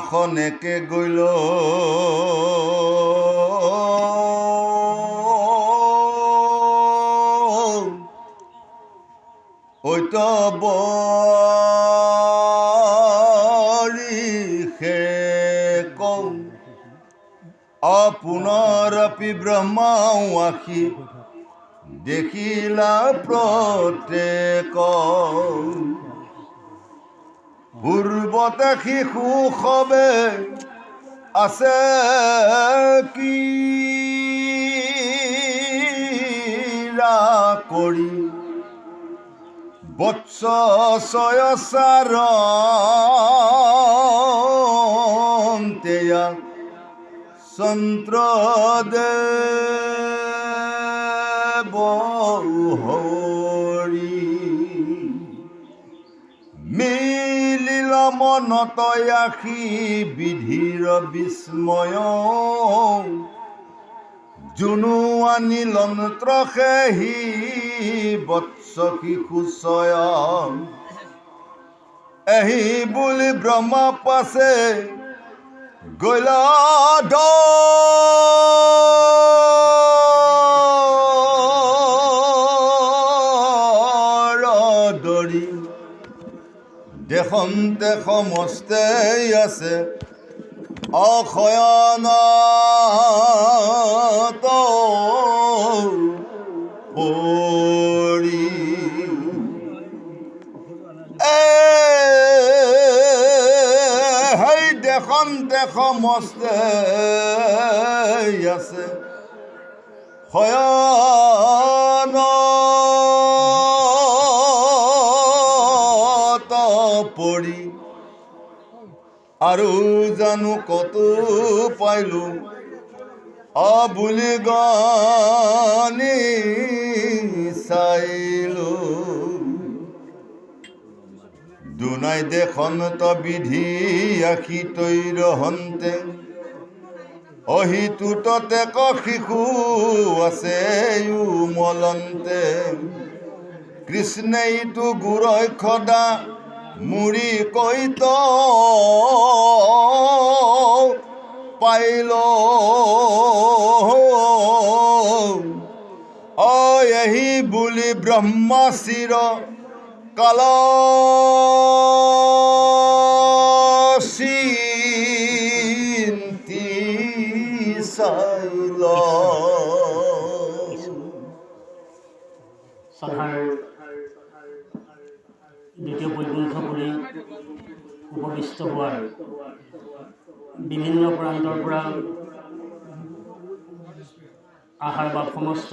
খনেকে গইল ঐত বৰিষে কৌ অপুনৰপি ব্ৰহ্মাও আখি দেখিলা প্ৰত্যেক পূৰ্বতে শিশু সবে আছে কি কৰি বৎস ছয়চাৰন্তেয়া চন্দ্ৰদেৱ হৰি মিলিল মনত আখি বিধিৰ বিস্ময় জুনু আনিলন্ত্ৰ সেহি বৎস শিশু স্বয়ং এহি বুলি ব্ৰহ্মা পাছে গইলা দৰি দেখন্তে সমস্তে আছে অশয়নত পৰি সেই দেখন্তে সমস্তে আছে শয়নত পৰি আৰু জানো কত পাইলো বুলি গনি চাইলো দুনাই দেখন্ত বিধি আখি তৈৰ হন্তে অহিতুততে ক শিশু আছে মলন্তে কৃষ্ণইটো গুৰৈ খদা মুড়ি কৈত পাইল এহি বুলি ব্ৰহ্মা চিৰ কাল চিন্তি চাইল দ্বিতীয় বৈকুণ্ঠ পুৰী উপবিষ্ট হোৱাৰ বিভিন্ন প্ৰান্তৰ পৰা আহাৰ বা সমস্ত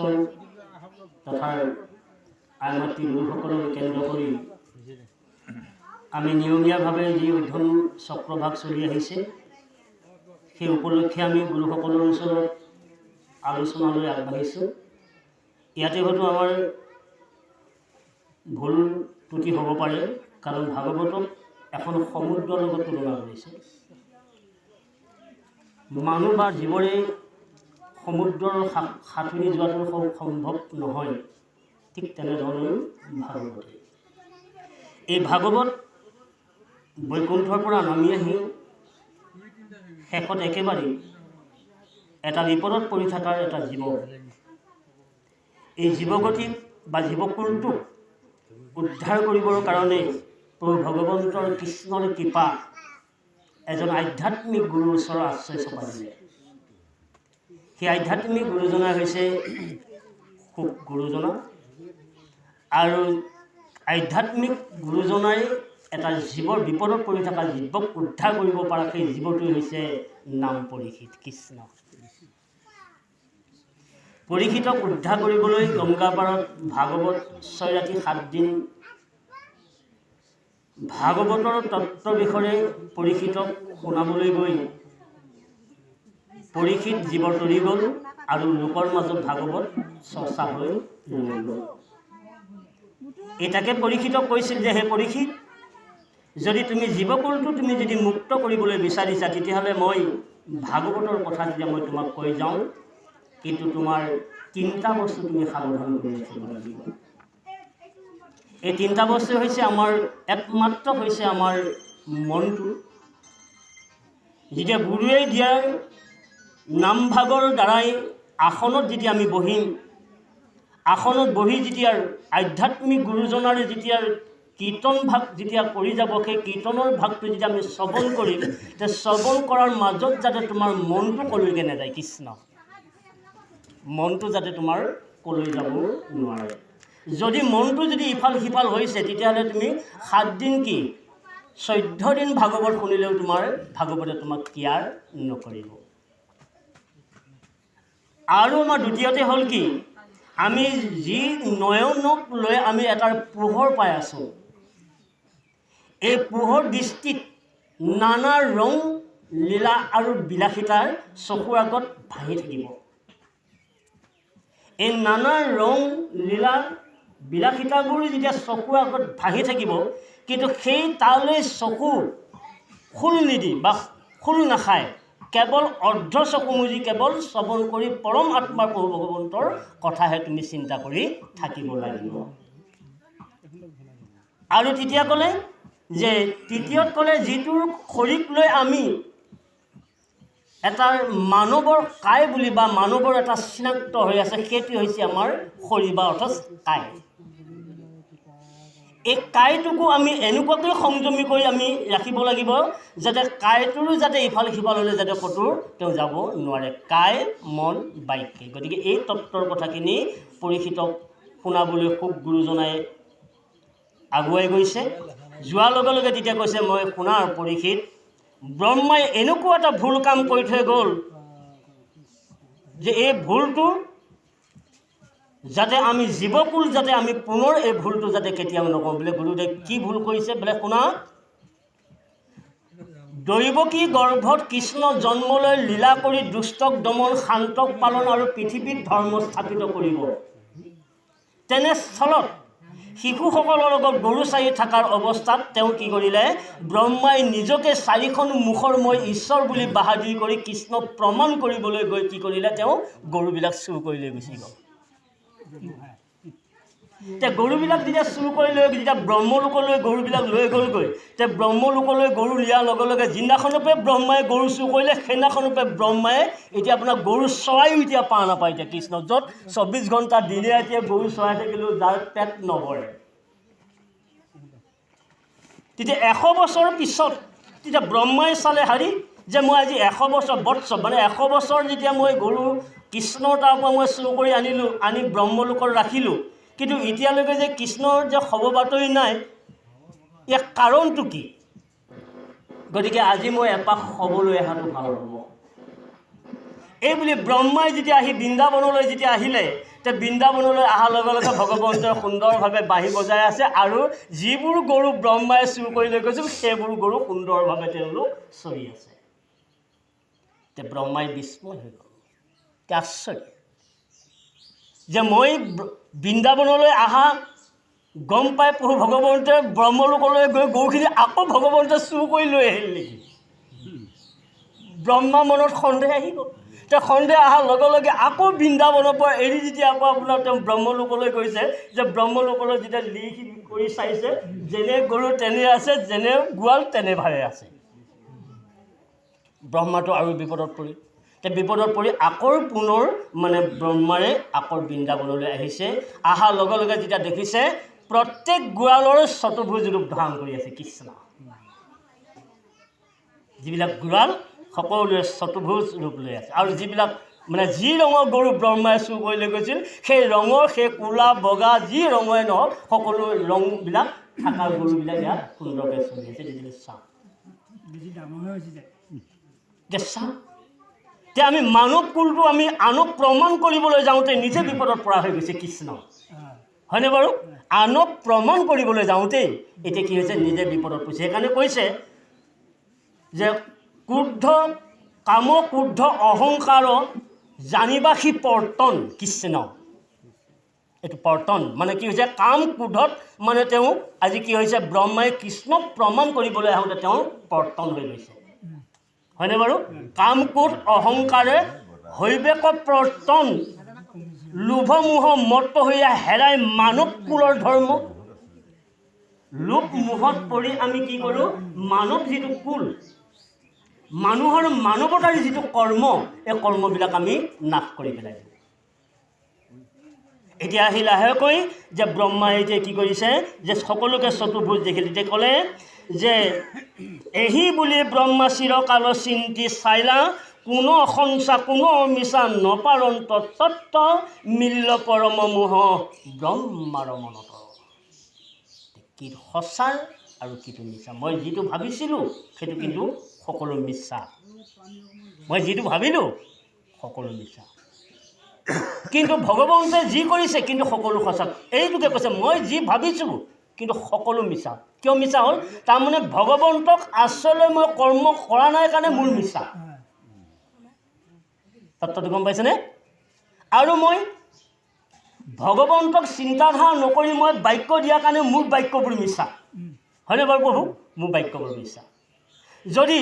তথা আইমাতৃ গুৰুসকলক কেন্দ্ৰ কৰি আমি নিয়মীয়াভাৱে যি অধ্যয়ন চক্ৰভাগ চলি আহিছে সেই উপলক্ষে আমি গুৰুসকলৰ ওচৰত আলোচনালৈ আগবাঢ়িছোঁ। ইয়াতে হয়তো আমাৰ ভুল ত্ৰুটি হ'ব পাৰে, কাৰণ ভাগৱতক এখন সমুদ্ৰৰ লগত তুলনা কৰিছে। মানুহ বা জীৱৰে সমুদ্ৰৰ সাঁতুৰি যোৱাটো সম্ভৱ নহয়, ঠিক তেনেধৰণে ভাগৱত। এই ভাগৱত বৈকুণ্ঠৰ পৰা নামি আহি শেষত একেবাৰে এটা বিপদত পৰি থকাৰ এটা জীৱ, এই জীৱগতিক বা জীৱকুলটোক উদ্ধাৰ কৰিবৰ কাৰণে প্ৰভু ভগৱন্তৰ কৃষ্ণৰ কৃপা এজন আধ্যাত্মিক গুৰুৰ ওচৰৰ আশ্ৰয় চপাই দিলে। সেই আধ্যাত্মিক গুৰুজনা হৈছে সুখ গুৰুজনা, আৰু আধ্যাত্মিক গুৰুজনাই এটা জীৱৰ বিপদত পৰি থকা জীৱক উদ্ধাৰ কৰিব পৰা সেই জীৱটোৱে হৈছে নাম পৰীক্ষিত কৃষ্ণ। পৰীক্ষিতক উদ্ধাৰ কৰিবলৈ গংগা পাৰত ভাগৱত 6 ৰাতি 7 দিন ভাগৱতৰ তত্ত্ব বিষয়ে পৰীক্ষিতক শুনাবলৈ গৈ পৰীক্ষিত জীৱ তৰি গ'ল আৰু লোকৰ মাজত ভাগৱত চৰ্চা হৈ ৰৈ গ'ল। এটাকে পৰীক্ষিতক কৈছিল যে হে পৰীক্ষিত, যদি তুমি জীৱকুলটো তুমি যদি মুক্ত কৰিবলৈ বিচাৰিছা তেতিয়াহ'লে মই ভাগৱতৰ কথা যেতিয়া মই তোমাক কৈ যাওঁ, কিন্তু তোমাৰ 3টা বস্তু তুমি সাৱধান কৰি ৰাখিব লাগিব। এই 3টা বস্তু হৈছে আমাৰ একমাত্ৰ হৈছে আমাৰ মনটো, যেতিয়া গুৰুৱে দিয়াৰ নামভাগৰ দ্বাৰাই আসনত যেতিয়া আমি বহিম, আসনত বহি যেতিয়া আধ্যাত্মিক গুৰুজনাৰে যেতিয়া কীৰ্তন ভাগ যেতিয়া কৰি যাব, সেই কীৰ্তনৰ ভাগটো যেতিয়া আমি শ্ৰৱণ কৰিম, তে শ্ৰৱণ কৰাৰ মাজত যাতে তোমাৰ মনটো কলৈকে নাযায়, কৃষ্ণ মনটো যাতে তোমাৰ কলৈ যাব নোৱাৰে। যদি মনটো যদি ইফাল সিফাল হৈছে, তেতিয়াহ'লে তুমি 7 দিন কি 14 দিন ভাগৱত শুনিলেও তোমাৰ ভাগৱতে তোমাক কেয়াৰ নকৰিব। আৰু আমাৰ দ্বিতীয়তে হ'ল কি, আমি যি নয়নক লৈ আমি এটাৰ পোহৰ পাই আছোঁ, এই পোহৰ দৃষ্টিত নানা ৰং লীলা আৰু বিলাসিতাৰ চকুৰ আগত ভাহি থাকিব। এই নানা ৰং লীলা বিলাসিতাবোৰ যেতিয়া চকুৰ আগত ভাহি থাকিব, কিন্তু সেই তালৈ চকু খোল নিদি বা খোল নাখায়, কেৱল অৰ্ধ চকু মুজি কেৱল শ্ৰৱণ কৰি পৰম আত্মাৰ প্ৰভু ভগৱন্তৰ কথাহে তুমি চিন্তা কৰি থাকিব লাগিব। আৰু তেতিয়া ক'লে যে তৃতীয়ত ক'লে যিটোৰ খৰিক লৈ আমি এটা মানৱৰ কায় বুলি বা মানৱৰ এটা চিনাক্ত হৈ আছে, সেইটো হৈছে আমাৰ খৰি বা অৰ্থাৎ কায়। এই কায়টোকো আমি এনেকুৱাকৈ সংযমী কৰি আমি ৰাখিব লাগিব যাতে কায়টোৰো যাতে ইফাল সিফাল হ'লে যাতে ক'তো তেওঁ যাব নোৱাৰে, কায় মন বাক্যে। গতিকে এই তত্ত্বৰ কথাখিনি পৰীক্ষিতক শুনাবলৈ খুব গুৰুজনাই আগুৱাই গৈছে। যোৱাৰ লগে লগে তেতিয়া কৈছে, মই শুনাৰ পৰীক্ষিত, ব্ৰহ্মাই এনেকুৱা এটা ভুল কাম কৰি থৈ গ'ল যে এই ভুলটো যাতে আমি জীৱকুল যাতে আমি পুনৰ এই ভুলটো যাতে কেতিয়াও নকৰোঁ। বোলে গুৰুদেৱ কি ভুল কৰিছে? বোলে শুনা, দৈৱকী গৰ্ভত কৃষ্ণ জন্ম লৈ লীলা কৰি দুষ্টক দমন, শান্তক পালন আৰু পৃথিৱীত ধৰ্ম স্থাপিত কৰিব। তেনেস্থলত শিশুসকলৰ লগত গৰু চাৰি থকাৰ অৱস্থাত তেওঁ কি কৰিলে? ব্ৰহ্মাই নিজকে 4খন মুখৰ মই ঈশ্বৰ বুলি বাহাদুৰি কৰি কৃষ্ণ প্ৰমাণ কৰিবলৈ গৈ কি কৰিলে? তেওঁ গৰুবিলাক চুৰ কৰি লৈ গুচি গ'ল। তে গৰুবিলাক যেতিয়া চুৰ কৰি লৈ যেতিয়া ব্ৰহ্মলোকলৈ গৰুবিলাক লৈ গ'লগৈ, তে ব্ৰহ্মলোকলৈ গৰু নিয়াৰ লগে লগে যিদিনাখনৰ পৰা ব্ৰহ্মাই গৰু চুৰ কৰিলে, সেইদিনাখনৰ পৰা ব্ৰহ্মাই এতিয়া আপোনাৰ গৰু চৰাইও এতিয়া পা নাপায়। এতিয়া কৃষ্ণ য'ত 24 ঘণ্টা দিনে এতিয়া গৰু চৰাই থাকিলেও যাৰ পেট নভৰে। তেতিয়া 100 বছৰৰ পিছত তেতিয়া ব্ৰহ্মাই চালে হাৰি যে মই আজি 100 বছৰ মানে 100 বছৰ যেতিয়া মই গৰু কৃষ্ণৰ তাৰ পৰা মই চুৰ কৰি আনিলোঁ, আনি ব্ৰহ্মলোকত ৰাখিলোঁ, কিন্তু এতিয়ালৈকে যে কৃষ্ণৰ যে খবৰ বাতৰি নাই, ইয়াৰ কাৰণটো কি? গতিকে আজি মই এপাক খবলৈ অহাটো ভাল হ'ব। এই বুলি ব্ৰহ্মাই যেতিয়া আহি বৃন্দাবনলৈ যেতিয়া আহিলে, তে বৃন্দাবনলৈ অহাৰ লগে লগে ভগৱন্তই সুন্দৰভাৱে বাঁহী বজাই আছে, আৰু যিবোৰ গৰু ব্ৰহ্মাই চুৰ কৰি লৈ গৈছিল সেইবোৰ গৰু সুন্দৰভাৱে তেওঁলোক চৰি আছে। তে ব্ৰহ্মাই বিস্ময় হৈ গ'ল, আশ্চৰ্য যে মই বৃন্দাবনলৈ অহা গম পাই প্ৰভু ভগৱন্তই ব্ৰহ্মলোকলৈ গৈ গৰুখিনি আকৌ ভগৱন্তই চুৰ কৰি লৈ আহিল নেকি? ব্ৰহ্মা মনত সন্দেহ আহি গ'ল। তেওঁ সন্দেহ অহাৰ লগে লগে আকৌ বৃন্দাবনৰ পৰা এৰি যেতিয়া আকৌ আপোনাৰ তেওঁ ব্ৰহ্মলোকলৈ গৈছে, যে ব্ৰহ্মলোকলৈ যেতিয়া লিখি কৰি চাইছে, যেনে গৰু তেনে আছে, যেনে গোৱাল তেনে ভাৰে আছে। ব্ৰহ্মাটো আৰু বিপদত পৰিল। বিপদত পৰি আকৌ পুনৰ মানে ব্ৰহ্মাৰে আকৌ বৃন্দাবনলৈ আহিছে। অহাৰ লগে লগে যেতিয়া দেখিছে প্ৰত্যেক গোৱালৰ চতুৰ্ভুজ ৰূপ ধাৰণ কৰি আছে কৃষ্ণ। যিবিলাক গোৱাল সকলোৱে চতুৰ্ভুজ ৰূপ লৈ আছে, আৰু যিবিলাক মানে যি ৰঙৰ গৰু ব্ৰহ্মাই চুৰ কৰি লৈ গৈছিল, সেই ৰঙৰ সেই ক'লা বগা যি ৰঙৰে নহওক সকলো ৰংবিলাক থকা গৰুবিলাক ইয়াত সুন্দৰকৈ চলি আছে। চাওঁ এতিয়া আমি মানৱ কুলটো আমি আনক প্ৰমাণ কৰিবলৈ যাওঁতে নিজে বিপদত পৰা হৈ গৈছে কৃষ্ণ, হয়নে বাৰু? আনক প্ৰমাণ কৰিবলৈ যাওঁতেই এতিয়া কি হৈছে? নিজে বিপদত পৰিছে। সেইকাৰণে কৈছে যে ক্ৰোধ কাম ক্ৰোধ অহংকাৰ জানিবা সি পৰ্তন কৃষ্ণ। এইটো পৰ্তন মানে কি হৈছে? কাম ক্ৰোধত মানে তেওঁ আজি কি হৈছে? ব্ৰহ্মাই কৃষ্ণক প্ৰমাণ কৰিবলৈ আহোঁতে তেওঁ পৰ্তন হৈ গৈছে, হয়নে বাৰু? কাম ক্ৰোধ অহংকাৰে হৈবেক প্ৰৰ্তন, লোভ মোহ মত্ত হৈয়া হেৰাই মানৱ কুলৰ ধৰ্ম। লোভ মোহত পৰি আমি কি কৰোঁ? মানৱ যিটো কুল, মানুহৰ মানৱতাৰ যিটো কৰ্ম, এই কৰ্মবিলাক আমি নাশ কৰি পেলাই দিওঁ। এতিয়া আহি লাহেকৈ যে ব্ৰহ্মাই যে কি কৰিছে, যে সকলোকে চতুৰ্ভুজ দেখিলে, তেতিয়া ক'লে যে এহি বুলি ব্ৰহ্মা চিৰকাল চিন্তি চাইলা, কোনো সঞ্চা কোনো মিছা নপাৰন্ত তত্ত্ব মিল্ল পৰম মোহ ব্ৰহ্মাৰ মনত। কি সঁচাৰ আৰু কিটো মিছা। মই যিটো ভাবিছিলোঁ সেইটো কিন্তু সকলো মিছা। মই যিটো ভাবিলোঁ সকলো মিছা, কিন্তু ভগৱন্তে যি কৰিছে কিন্তু সকলো সঁচা। এইটোকে কৈছে মই যি ভাবিছোঁ কিন্তু সকলো মিছা। কিয় মিছা হ'ল? তাৰমানে ভগৱন্তক আচলতে মই কৰ্ম কৰা নাই কাৰণে মোৰ মিছা। তত্ত্বটো গম পাইছেনে? আৰু মই ভগৱন্তক চিন্তাধাৰা নকৰি মই বাক্য দিয়াৰ কাৰণে মোৰ বাক্যবোৰ মিছা। হয়নে বাৰু প্ৰভু? মোৰ বাক্যবোৰ মিছা। যদি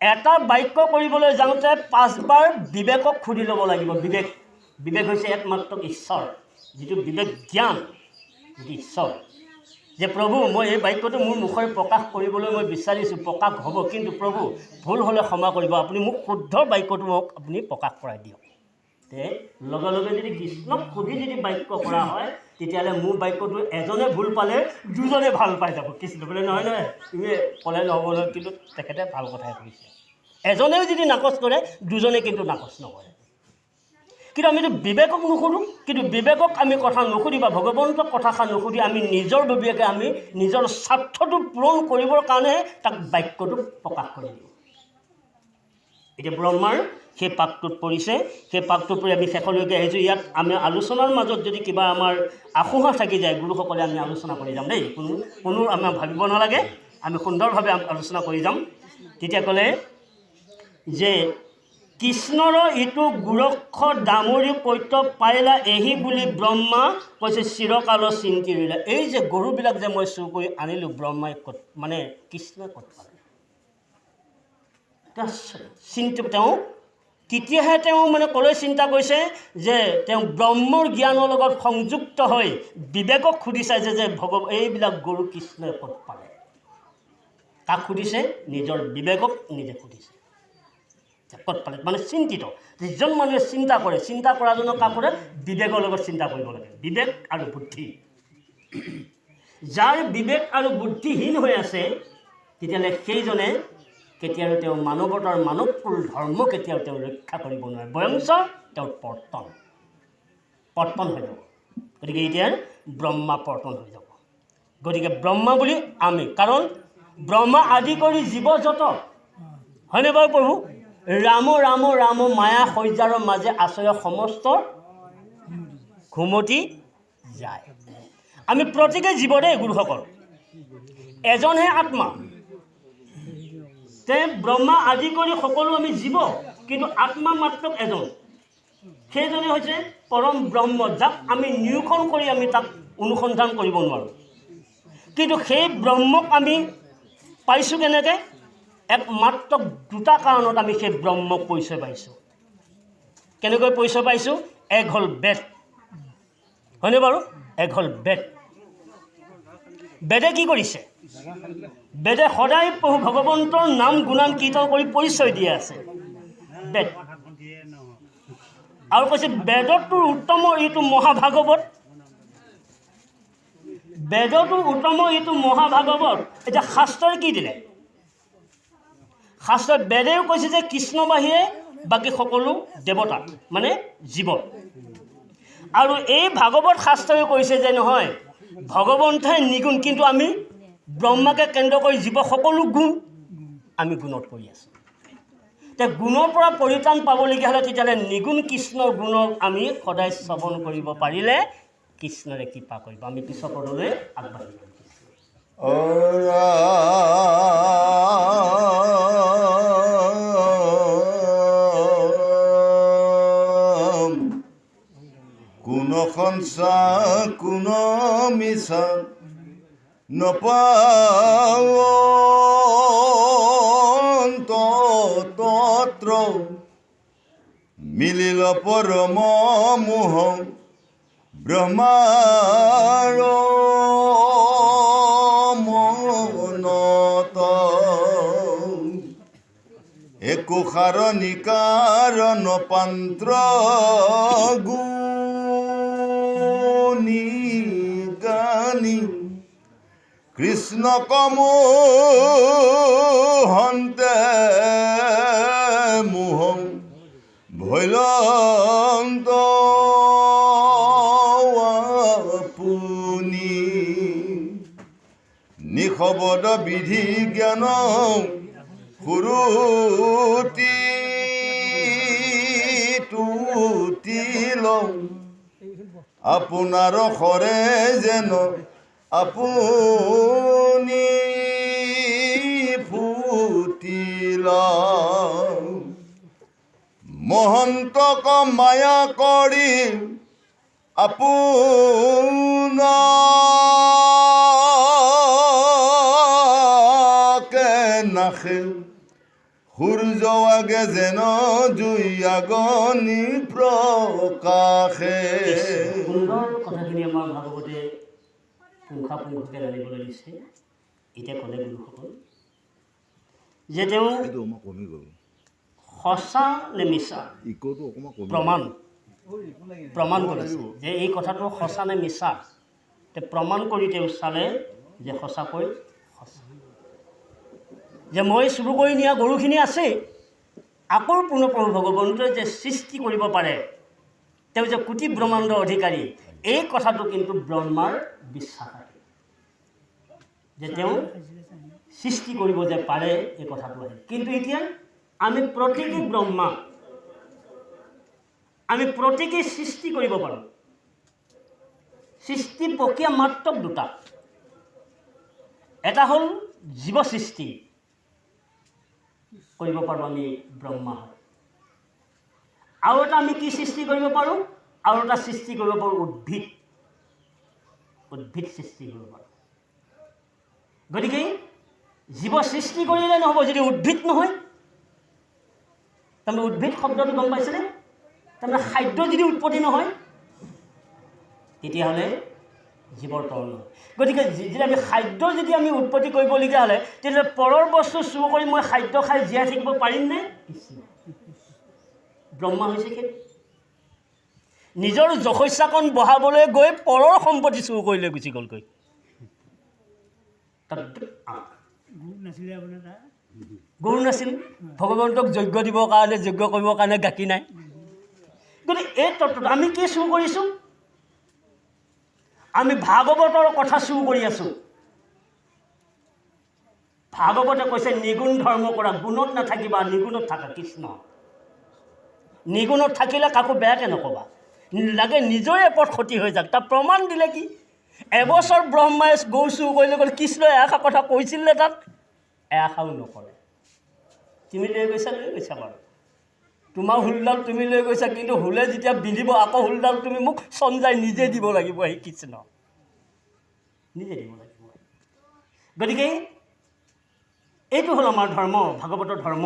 এটা বাক্য কৰিবলৈ যাওঁতে 5 বাৰ বিবেকক সুধি ল'ব লাগিব। বিবেক হৈছে একমাত্ৰ ঈশ্বৰ, যিটো বিবেক জ্ঞান, যিটো ঈশ্বৰ। যে প্ৰভু মই এই বাক্যটো মোৰ মুখৰে প্ৰকাশ কৰিবলৈ মই বিচাৰিছোঁ, প্ৰকাশ হ'ব, কিন্তু প্ৰভু ভুল হ'লে ক্ষমা কৰিব, আপুনি মোক শুদ্ধ বাক্যটো মোক আপুনি প্ৰকাশ কৰাই দিয়ক। তে লগে লগে যদি কৃষ্ণক সুধি যদি বাক্য কৰা হয়, তেতিয়াহ'লে মোৰ বাক্যটো এজনে ভুল পালে দুজনে ভাল পাই যাব। কৃষ্ণ বোলে নহয় নহয় তুমি ক'লে নহ'ব নহয়, কিন্তু তেখেতে ভাল কথাই কৈছে। এজনেও যদি নাকচ কৰে দুজনে কিন্তু নাকচ নকৰে। কিন্তু আমিতো বিবেকক নুসুধোঁ, কিন্তু বিবেকক আমি কথা নুসুধি বা ভগৱন্তক কথাষাৰ নুসুধি আমি নিজৰ বিবেকে আমি নিজৰ স্বাৰ্থটো পূৰণ কৰিবৰ কাৰণে তাক বাক্যটো প্ৰকাশ কৰি দিওঁ। এতিয়া ব্ৰহ্মাৰ সেই পাকটোত পৰিছে, সেই পাকটোত পৰি আমি শেষলৈকে আহিছোঁ। ইয়াত আমি আলোচনাৰ মাজত যদি কিবা আমাৰ আশোহা থাকি যায়, গুৰুসকলে আমি আলোচনা কৰি যাম দেই, কোনো আমাৰ ভাবিব নালাগে, আমি সুন্দৰভাৱে আলোচনা কৰি যাম। তেতিয়া ক'লে যে কৃষ্ণৰ ইটো গোৰক্ষ ডামৰি কৈত্য পাইলা, এহি বুলি ব্ৰহ্মা কৈছে চিৰকাল চিন্তি ৰৈলা। এই যে গৰুবিলাক যে মই চুৰ কৰি আনিলোঁ, ব্ৰহ্মাই ক'ত, মানে কৃষ্ণই ক'ত পালে? তেওঁ তেতিয়াহে তেওঁ মানে ক'লৈ চিন্তা কৰিছে যে তেওঁ ব্ৰহ্মৰ জ্ঞানৰ লগত সংযুক্ত হৈ বিবেকক সুধি চাইছে যে এইবিলাক গৰু কৃষ্ণই ক'ত পালে। কাক সুধিছে? নিজৰ বিবেকক নিজে সুধিছে ক'ত পালে, মানে চিন্তিত। যিজন মানুহে চিন্তা কৰে, চিন্তা কৰাজনক কাক কৰে? বিবেকৰ লগত চিন্তা কৰিব লাগে, বিবেক আৰু বুদ্ধি। যাৰ বিবেক আৰু বুদ্ধিহীন হৈ আছে, তেতিয়াহ'লে সেইজনে কেতিয়াও তেওঁ মানৱতাৰ মানৱকুল ধৰ্ম কেতিয়াও তেওঁ ৰক্ষা কৰিব নোৱাৰে, বৰঞ্চ তেওঁৰ পতন হৈ যাব। গতিকে এতিয়া ব্ৰহ্মা পতন হৈ যাব। গতিকে ব্ৰহ্মা বুলি আমি, কাৰণ ব্ৰহ্মা আদি কৰি জীৱ যত, হয়নে বাৰু প্ৰভু? ৰাম ৰাম ৰাম মায়া শয্যাৰ মাজে আশ্ৰয় সমস্ত ঘুমতি যায়। আমি প্ৰত্যেকে জীৱ দেই গুৰুসকল, এজনহে আত্মা। তে ব্ৰহ্মা আদি কৰি সকলো আমি জীৱ, কিন্তু আত্মা মাত্ৰ এজন, সেইজনে হৈছে পৰম ব্ৰহ্ম, যাক আমি নিৰূপণ কৰি আমি তাক অনুসন্ধান কৰিব নোৱাৰোঁ। কিন্তু সেই ব্ৰহ্মক আমি পাইছোঁ কেনেকৈ? একমাত্ৰ দুটা কাৰণত আমি সেই ব্ৰহ্মক পৰিচয় পাইছোঁ। কেনেকৈ পৰিচয় পাইছোঁ? এক হ'ল বেদ, হয়নে বাৰু? এক হ'ল বেদ। বেদে কি কৰিছে? বেদে সদায় প্ৰভু ভগৱন্তৰ নাম গুণান কীৰ্তন কৰি পৰিচয় দি আছে। বেদ আৰু কৈছে বেদটোৰ উত্তম এইটো মহাভাগৱত, বেদটোৰ উত্তম এইটো মহাভাগৱত। এতিয়া শাস্ত্ৰই কি দিলে? শাস্ত্ৰই বেদেও কৈছে যে কৃষ্ণ বাহিৰে বাকী সকলো দেৱতা মানে জীৱ। আৰু এই ভাগৱত শাস্ত্ৰই কৈছে যে নহয়, ভগৱন্তই নিগুণ, কিন্তু আমি ব্ৰহ্মাকে কেন্দ্ৰ কৰি জীৱ সকলো গুণ, আমি গুণত পৰি আছোঁ। এতিয়া গুণৰ পৰা পৰিত্ৰাণ পাবলগীয়া হ'লে তেতিয়াহ'লে নিগুণ কৃষ্ণৰ গুণক আমি সদায় শ্ৰৱণ কৰিব পাৰিলে কৃষ্ণৰে কৃপা কৰিব। আমি পিছৰ পদলৈ আগবাঢ়িম। কোন সঞ্চা কোন মিছা নপাৱন্ত তত্ৰ মিলিল পৰম মোহ ব্ৰহ্মাৰ মনত। কুশাৰ নিকাৰণ পান্ত্ৰ গুণী গানী কৃষ্ণ কমো হন্তে মোহং ভৈলন্ত আপুনি নিশবদ বিধি জ্ঞান সুৰুতি তুতিল আপোনাৰ সৰে যেন আপুনি ফুটিল মহন্তক মায়া কৰি আপোনাকে নাখে সূৰ্য আগে যেন জুই আগনি প্ৰকাশে। সুন্দৰ কথাখিনি আমাৰ ভাগৱতে পুংখাপুংখকৈ জানিবলৈ দিছে। এতিয়া ক'লে গুৰুসকল যে তেওঁ সঁচা নে মিছা প্ৰমাণ কৰিছে যে এই কথাটো সঁচা নে মিছা। তে প্ৰমাণ কৰি তেওঁ চালে যে সঁচাকৈ সঁচা, যে মই চুৰ কৰি নিয়া গৰুখিনি আছে, আকৌ পূৰ্ণপ্ৰভু ভগৱন্তই যে সৃষ্টি কৰিব পাৰে, তেওঁ যে কোটি ব্ৰহ্মাণ্ডৰ অধিকাৰী, এই কথাটো কিন্তু ব্ৰহ্মাৰ বিশ্বাস আছে যে তেওঁ সৃষ্টি কৰিব যে পাৰে, এই কথাটো আহে। কিন্তু এতিয়া আমি প্ৰত্যেকেই ব্ৰহ্মা, আমি প্ৰত্যেকেই সৃষ্টি কৰিব পাৰোঁ। সৃষ্টি প্ৰক্ৰিয়া মাত্ৰ দুটা, এটা হ'ল জীৱ সৃষ্টি কৰিব পাৰোঁ আমি ব্ৰহ্মা হয়, আৰু এটা আমি কি সৃষ্টি কৰিব পাৰোঁ, আৰু এটা সৃষ্টি কৰিব পাৰোঁ উদ্ভিদ সৃষ্টি কৰিব পাৰোঁ। গতিকে জীৱ সৃষ্টি কৰিলে নহ'ব যদি উদ্ভিদ নহয়। তাৰমানে উদ্ভিদ শব্দটো গম পাইছেনে? তাৰমানে খাদ্য যদি উৎপত্তি নহয় তেতিয়াহ'লে জীৱৰ তল নহয়। গতিকে যদি আমি খাদ্য যদি আমি উৎপত্তি কৰিবলগীয়া হ'লে তেতিয়াহ'লে পৰৰ বস্তু চুৰ কৰি মই খাদ্য খাই জীয়াই থাকিব পাৰিমনে? ব্ৰহ্মা হৈছে কি নিজৰ যশস্যাকণ বঢ়াবলৈ গৈ পৰৰ সম্পত্তি চুৰ কৰি লৈ গুচি গ'লগৈ। গৰু নাছিল, ভগৱন্তক যজ্ঞ দিবৰ কাৰণে, যজ্ঞ কৰিবৰ কাৰণে গাখীৰ নাই। গতিকে এই তত্ত্বটো আমি কি চুৰ কৰিছোঁ? আমি ভাগৱতৰ কথা চুৰ কৰি আছোঁ। ভাগৱতে কৈছে নিগুণ ধৰ্ম কৰা, গুণত নাথাকিবা, নিগুণত থাকা। কৃষ্ণ নিগুণত থাকিলে কাকো বেয়াকৈ নক'বা, লাগে নিজৰে ওপৰত ক্ষতি হৈ যাক। তাৰ প্ৰমাণ দিলে কি? এবছৰ ব্ৰহ্মাই গৰু চুৰ কৰিলে গ'ল, কৃষ্ণই এষাৰ কথা কৈছিলে তাত, এষাৰো নকৰে। তুমি লৈ গৈছা বাৰু, তোমাৰ হুলডাল তুমি লৈ গৈছা, কিন্তু হুলে যেতিয়া বিন্ধিব আকৌ হুলডাল তুমি মোক সঞ্জাই নিজে দিব লাগিব। সেই কৃষ্ণ নিজে দিব লাগিব। গতিকে এইটো হ'ল আমাৰ ধৰ্ম, ভাগৱতৰ ধৰ্ম।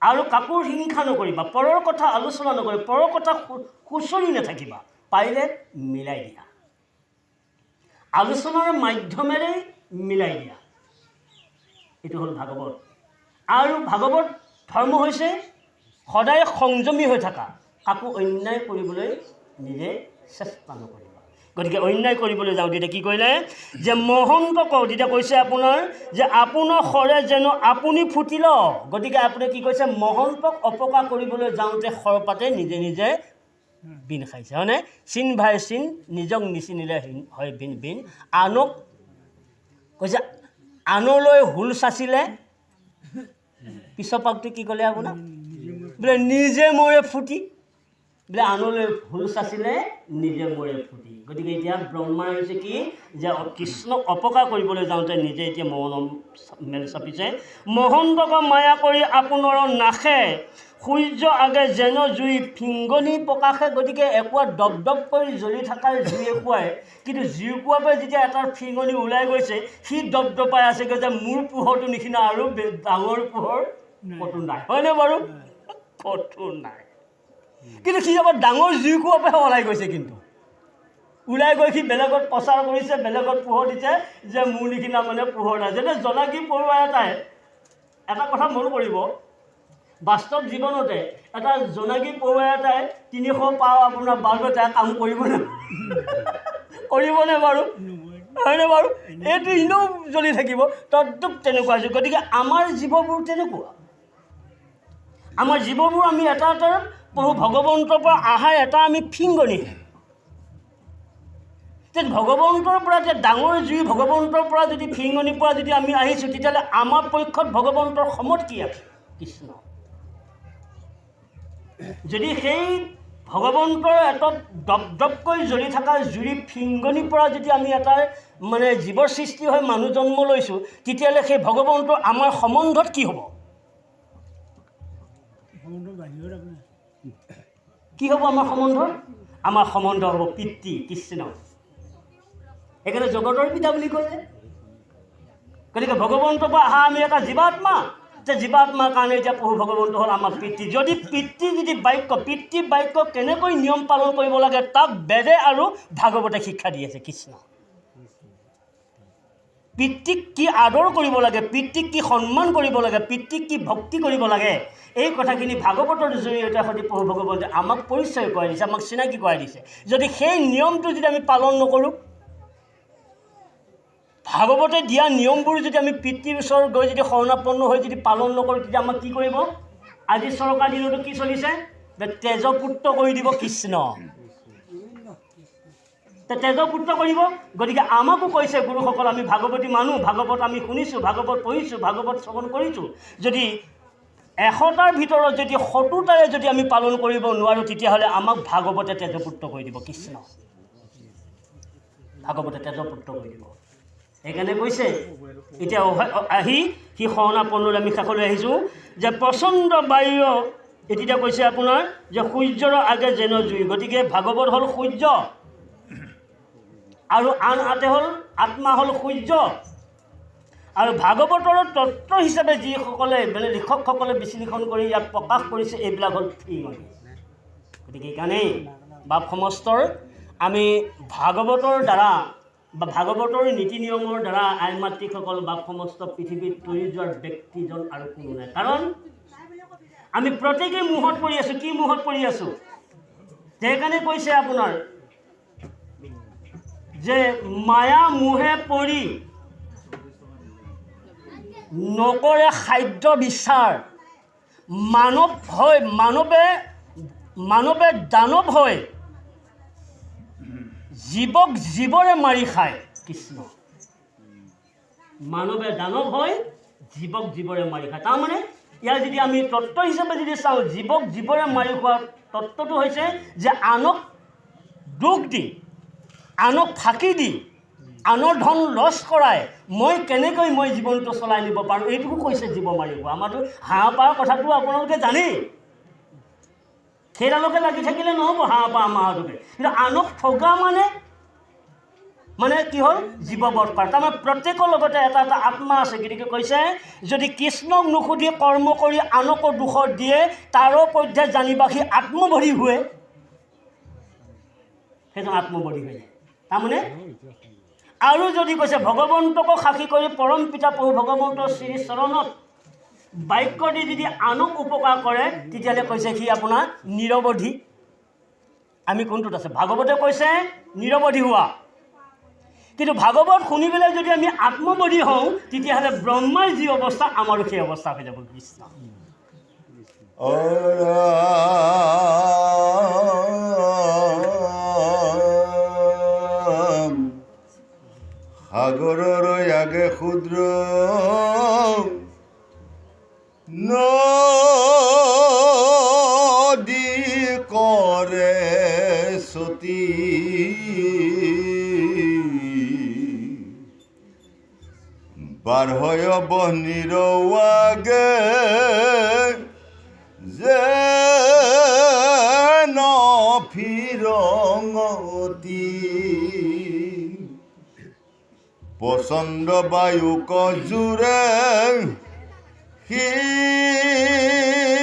আৰু কাকো হিংসা নকৰিবা, পৰৰ কথা আলোচনা নকৰিবা, পৰৰ কথা খুচৰি নাথাকিবা, পাৰিলে মিলাই দিয়া, আলোচনাৰ মাধ্যমেৰে মিলাই দিয়া। এইটো হ'ল ভাগৱত। আৰু ভাগৱত ধৰ্ম হৈছে সদায় সংযমী হৈ থকা, কাকো অন্যায় কৰিবলৈ নিজে চেষ্টা নকৰিবা। গতিকে অন্যায় কৰিবলৈ যাওঁ তেতিয়া কি কৰিলে যে মহন্তক তেতিয়া কৈছে আপোনাৰ যে আপোনাৰ সৰে যেন আপুনি ফুটিল। গতিকে আপুনি কি কৈছে? মহন্তক অপকাৰ কৰিবলৈ যাওঁতে সৰপাতে নিজে নিজে বিন খাইছে, হয়নে? চিন ভাই চিন, নিজক নিচিনিলে হয় বিন বিন। আনক কৈছে আনলৈ হুল চাচিলে, পিছৰ পাকটো কি ক'লে আপোনাক? বোলে নিজে মৰে ফুটি, বোলে আনলৈ হুল চাচিলে নিজে মৰে ফুটি। গতিকে এতিয়া ব্ৰহ্মা হৈছে কি যে কৃষ্ণক অপকাৰ কৰিবলৈ যাওঁতে নিজে এতিয়া মৌন মেল চাপিছে। মহন্তক মায়া কৰি আপোনাৰ নাশে, সূৰ্য আগে যেন জুই ফিংগনি প্ৰকাশে। গতিকে একুৰা দপ দপ কৰি জ্বলি থকাৰ জুই একুৱাই, কিন্তু জুইকুৱাৰ পৰা যেতিয়া এটা ফিংগনি ওলাই গৈছে, সি দপ দপাই আছেগৈ যে মোৰ পোহৰটো নিচিনা আৰু ডাঙৰ পোহৰ ক'তো নাই, হয়নে বাৰু? ক'তো নাই। কিন্তু সি আকৌ ডাঙৰ জুইকুৱাৰ পৰাহে ওলাই গৈছে, কিন্তু ওলাই গৈ সি বেলেগত প্ৰচাৰ কৰিছে, বেলেগত পোহৰ দিছে যে মোৰ নিচিনা মানে পোহৰ নাই। যেনে জনাকী পৰুৱা এটাই এটা কথা মন কৰিব, বাস্তৱ জীৱনতে এটা জোনাকী পৰুৱা এটাই 300 পাওঁ আপোনাৰ বাল্ব এটা কাম কৰিবনে বাৰু? হয়নে বাৰু? এইটো এনেও জ্বলি থাকিব। তদ্ৰূপ তেনেকুৱা হৈছে। গতিকে আমাৰ জীৱবোৰ তেনেকুৱা। আমাৰ জীৱবোৰ আমি এটা এটা প্ৰভু ভগৱন্তৰ পৰা আহাৰ এটা আমি ফিংগনিহে। যে ভগৱন্তৰ পৰা যে ডাঙৰ জুই ভগৱন্তৰ পৰা যদি ফিংগনিৰ পৰা যদি আমি আহিছোঁ, তেতিয়াহ'লে আমাৰ পক্ষত ভগৱন্তৰ সমত কি আছে? কৃষ্ণ। যদি সেই ভগৱন্তৰ এটা দপদপকৈ জ্বলি থকা জুৰি ফিংগনিৰ পৰা যদি আমি এটা মানে জীৱৰ সৃষ্টি হৈ মানুহ জন্ম লৈছোঁ, তেতিয়াহ'লে সেই ভগৱন্তৰ আমাৰ সম্বন্ধত কি হ'ব? কি হ'ব আমাৰ সম্বন্ধ? আমাৰ সম্বন্ধ হ'ব পিতৃ কৃষ্ণ। সেইকাৰণে জগতৰ পিতা বুলি ক'লে। গতিকে ভগৱন্তৰ পৰা অহা আমি এটা জীৱাত্মা, যে জীৱাত্মাৰ কাৰণে এতিয়া প্ৰভু ভগৱন্ত হ'ল আমাৰ পিতৃ। যদি পিতৃ যদি পিতৃ বাক্য কেনেকৈ নিয়ম পালন কৰিব লাগে তাক বেদে আৰু ভাগৱতে শিক্ষা দি আছে। কৃষ্ণ। পিতৃক কি আদৰ কৰিব লাগে, পিতৃক কি সন্মান কৰিব লাগে, পিতৃক কি ভক্তি কৰিব লাগে, এই কথাখিনি ভাগৱতৰ জৰিয়তে সৈতে প্ৰভু ভগৱন্তে আমাক পৰিচয় কৰাই দিছে, আমাক চিনাকি কৰাই দিছে। যদি সেই নিয়মটো যদি আমি পালন নকৰোঁ, ভাগৱতে দিয়া নিয়মবোৰ যদি আমি পিতৃৰ ওচৰত গৈ যদি শৰণাপন্ন হৈ যদি পালন নকৰোঁ, তেতিয়া আমাক কি কৰিব? আজি চৰকাৰ দিনতো কি চলিছে? যে তেজপুত্ৰ কৰি দিব কৃষ্ণ। তেজপুত্ৰ কৰিব। গতিকে আমাকো কৈছে গুৰুসকল, আমি ভাগৱতী মানুহ, ভাগৱত আমি শুনিছোঁ, ভাগৱত পঢ়িছোঁ, ভাগৱত শ্ৰৱণ কৰিছোঁ। যদি 100টাৰ ভিতৰত যদি 70টাৰে যদি আমি পালন কৰিব নোৱাৰোঁ, তেতিয়াহ'লে আমাক ভাগৱতে তেজপুত্ৰ কৰি দিব কৃষ্ণ। ভাগৱতে তেজপুত্ৰ কৰি দিব। সেইকাৰণে কৈছে এতিয়া আহি সি শৰণাপন্নলৈ আমি শেষলৈ আহিছোঁ যে প্ৰচণ্ড বায়ু, এতিয়া কৈছে আপোনাৰ যে সূৰ্যৰ আগে যেন জুই। গতিকে ভাগৱত হ'ল সূৰ্য আৰু আন আতে হ'ল আত্মা হ'ল সূৰ্য। আৰু ভাগৱতৰ তত্ত্ব হিচাপে যিসকলে মানে লিখকসকলে বিশ্লেষণ কৰি ইয়াত প্ৰকাশ কৰিছে, এইবিলাক হ'ল ফিংগনি। গতিকে সেইকাৰণেই বাপ সমস্তৰ আমি ভাগৱতৰ দ্বাৰা বা ভাগৱতৰ নীতি নিয়মৰ দ্বাৰা আইন মাতৃসকল বাপ সমস্ত পৃথিৱীত তৰি যোৱাৰ ব্যক্তিজন আৰু কোনো নাই। কাৰণ আমি প্ৰত্যেকেই মোহত পৰি আছোঁ। কি মোহত পৰি আছোঁ? সেইকাৰণে কৈছে আপোনাৰ যে মায়া মোহে পৰি নকৰে খাদ্য বিচাৰ, মানৱে দানৱ হৈ জীৱক জীৱৰে মাৰি খায়। কৃষ্ণ। মানৱে দানৱ হৈ জীৱক জীৱৰে মাৰি খায়। তাৰমানে ইয়াৰ যদি আমি তত্ত্ব হিচাপে যদি চাওঁ, জীৱক জীৱৰে মাৰি খোৱাৰ তত্ত্বটো হৈছে যে আনক দুখ দি, আনক ফাঁকি দি, আনৰ ধন লছ কৰাই মই কেনেকৈ মই জীৱনটো চলাই নিব পাৰোঁ, এইটোকো কৈছে জীৱ মাৰি খোৱা। আমাৰতো হাঁহ পাৰ কথাটো আপোনালোকে জানেই। সেইডালকে লাগি থাকিলে নহ'ব, হাঁহ পাৰ মাহটোকে। কিন্তু আনক ঠগা মানে কি হ'ল? জীৱবধ কৰা। তাৰমানে প্ৰত্যেকৰ লগতে এটা এটা আত্মা আছে। গতিকে কৈছে যদি কৃষ্ণক নুসুধি কৰ্ম কৰি আনকো দুখত দিয়ে, তাৰো পধ্যে জানিবা সি আত্মবধি হোৱে। সেইজন আত্মবধি হৈ যায়। তাৰমানে আৰু যদি কৈছে ভগৱন্তকো সাক্ষী কৰি পৰম পিতা প্ৰভু ভগৱন্তৰ শ্ৰী চৰণত বাক্য দি যদি আনক উপকাৰ কৰে, তেতিয়াহ'লে কৈছে সি আপোনাৰ নিৰৱধি। আমি কোনটোত আছে? ভাগৱতে কৈছে নিৰৱধি হোৱা। কিন্তু ভাগৱত শুনি পেলাই যদি আমি আত্মবধি হওঁ, তেতিয়াহ'লে ব্ৰহ্মাৰ যি অৱস্থা আমাৰো সেই অৱস্থা হৈ যাব। কৃষ্ণ। সাগৰৰ আগে ক্ষুদ্ৰ নদী কৰে সতী, বাৰহয় বহনিৰ আগে যে নফিৰঙতি, প্ৰচণ্ড বায়ু কজোৰে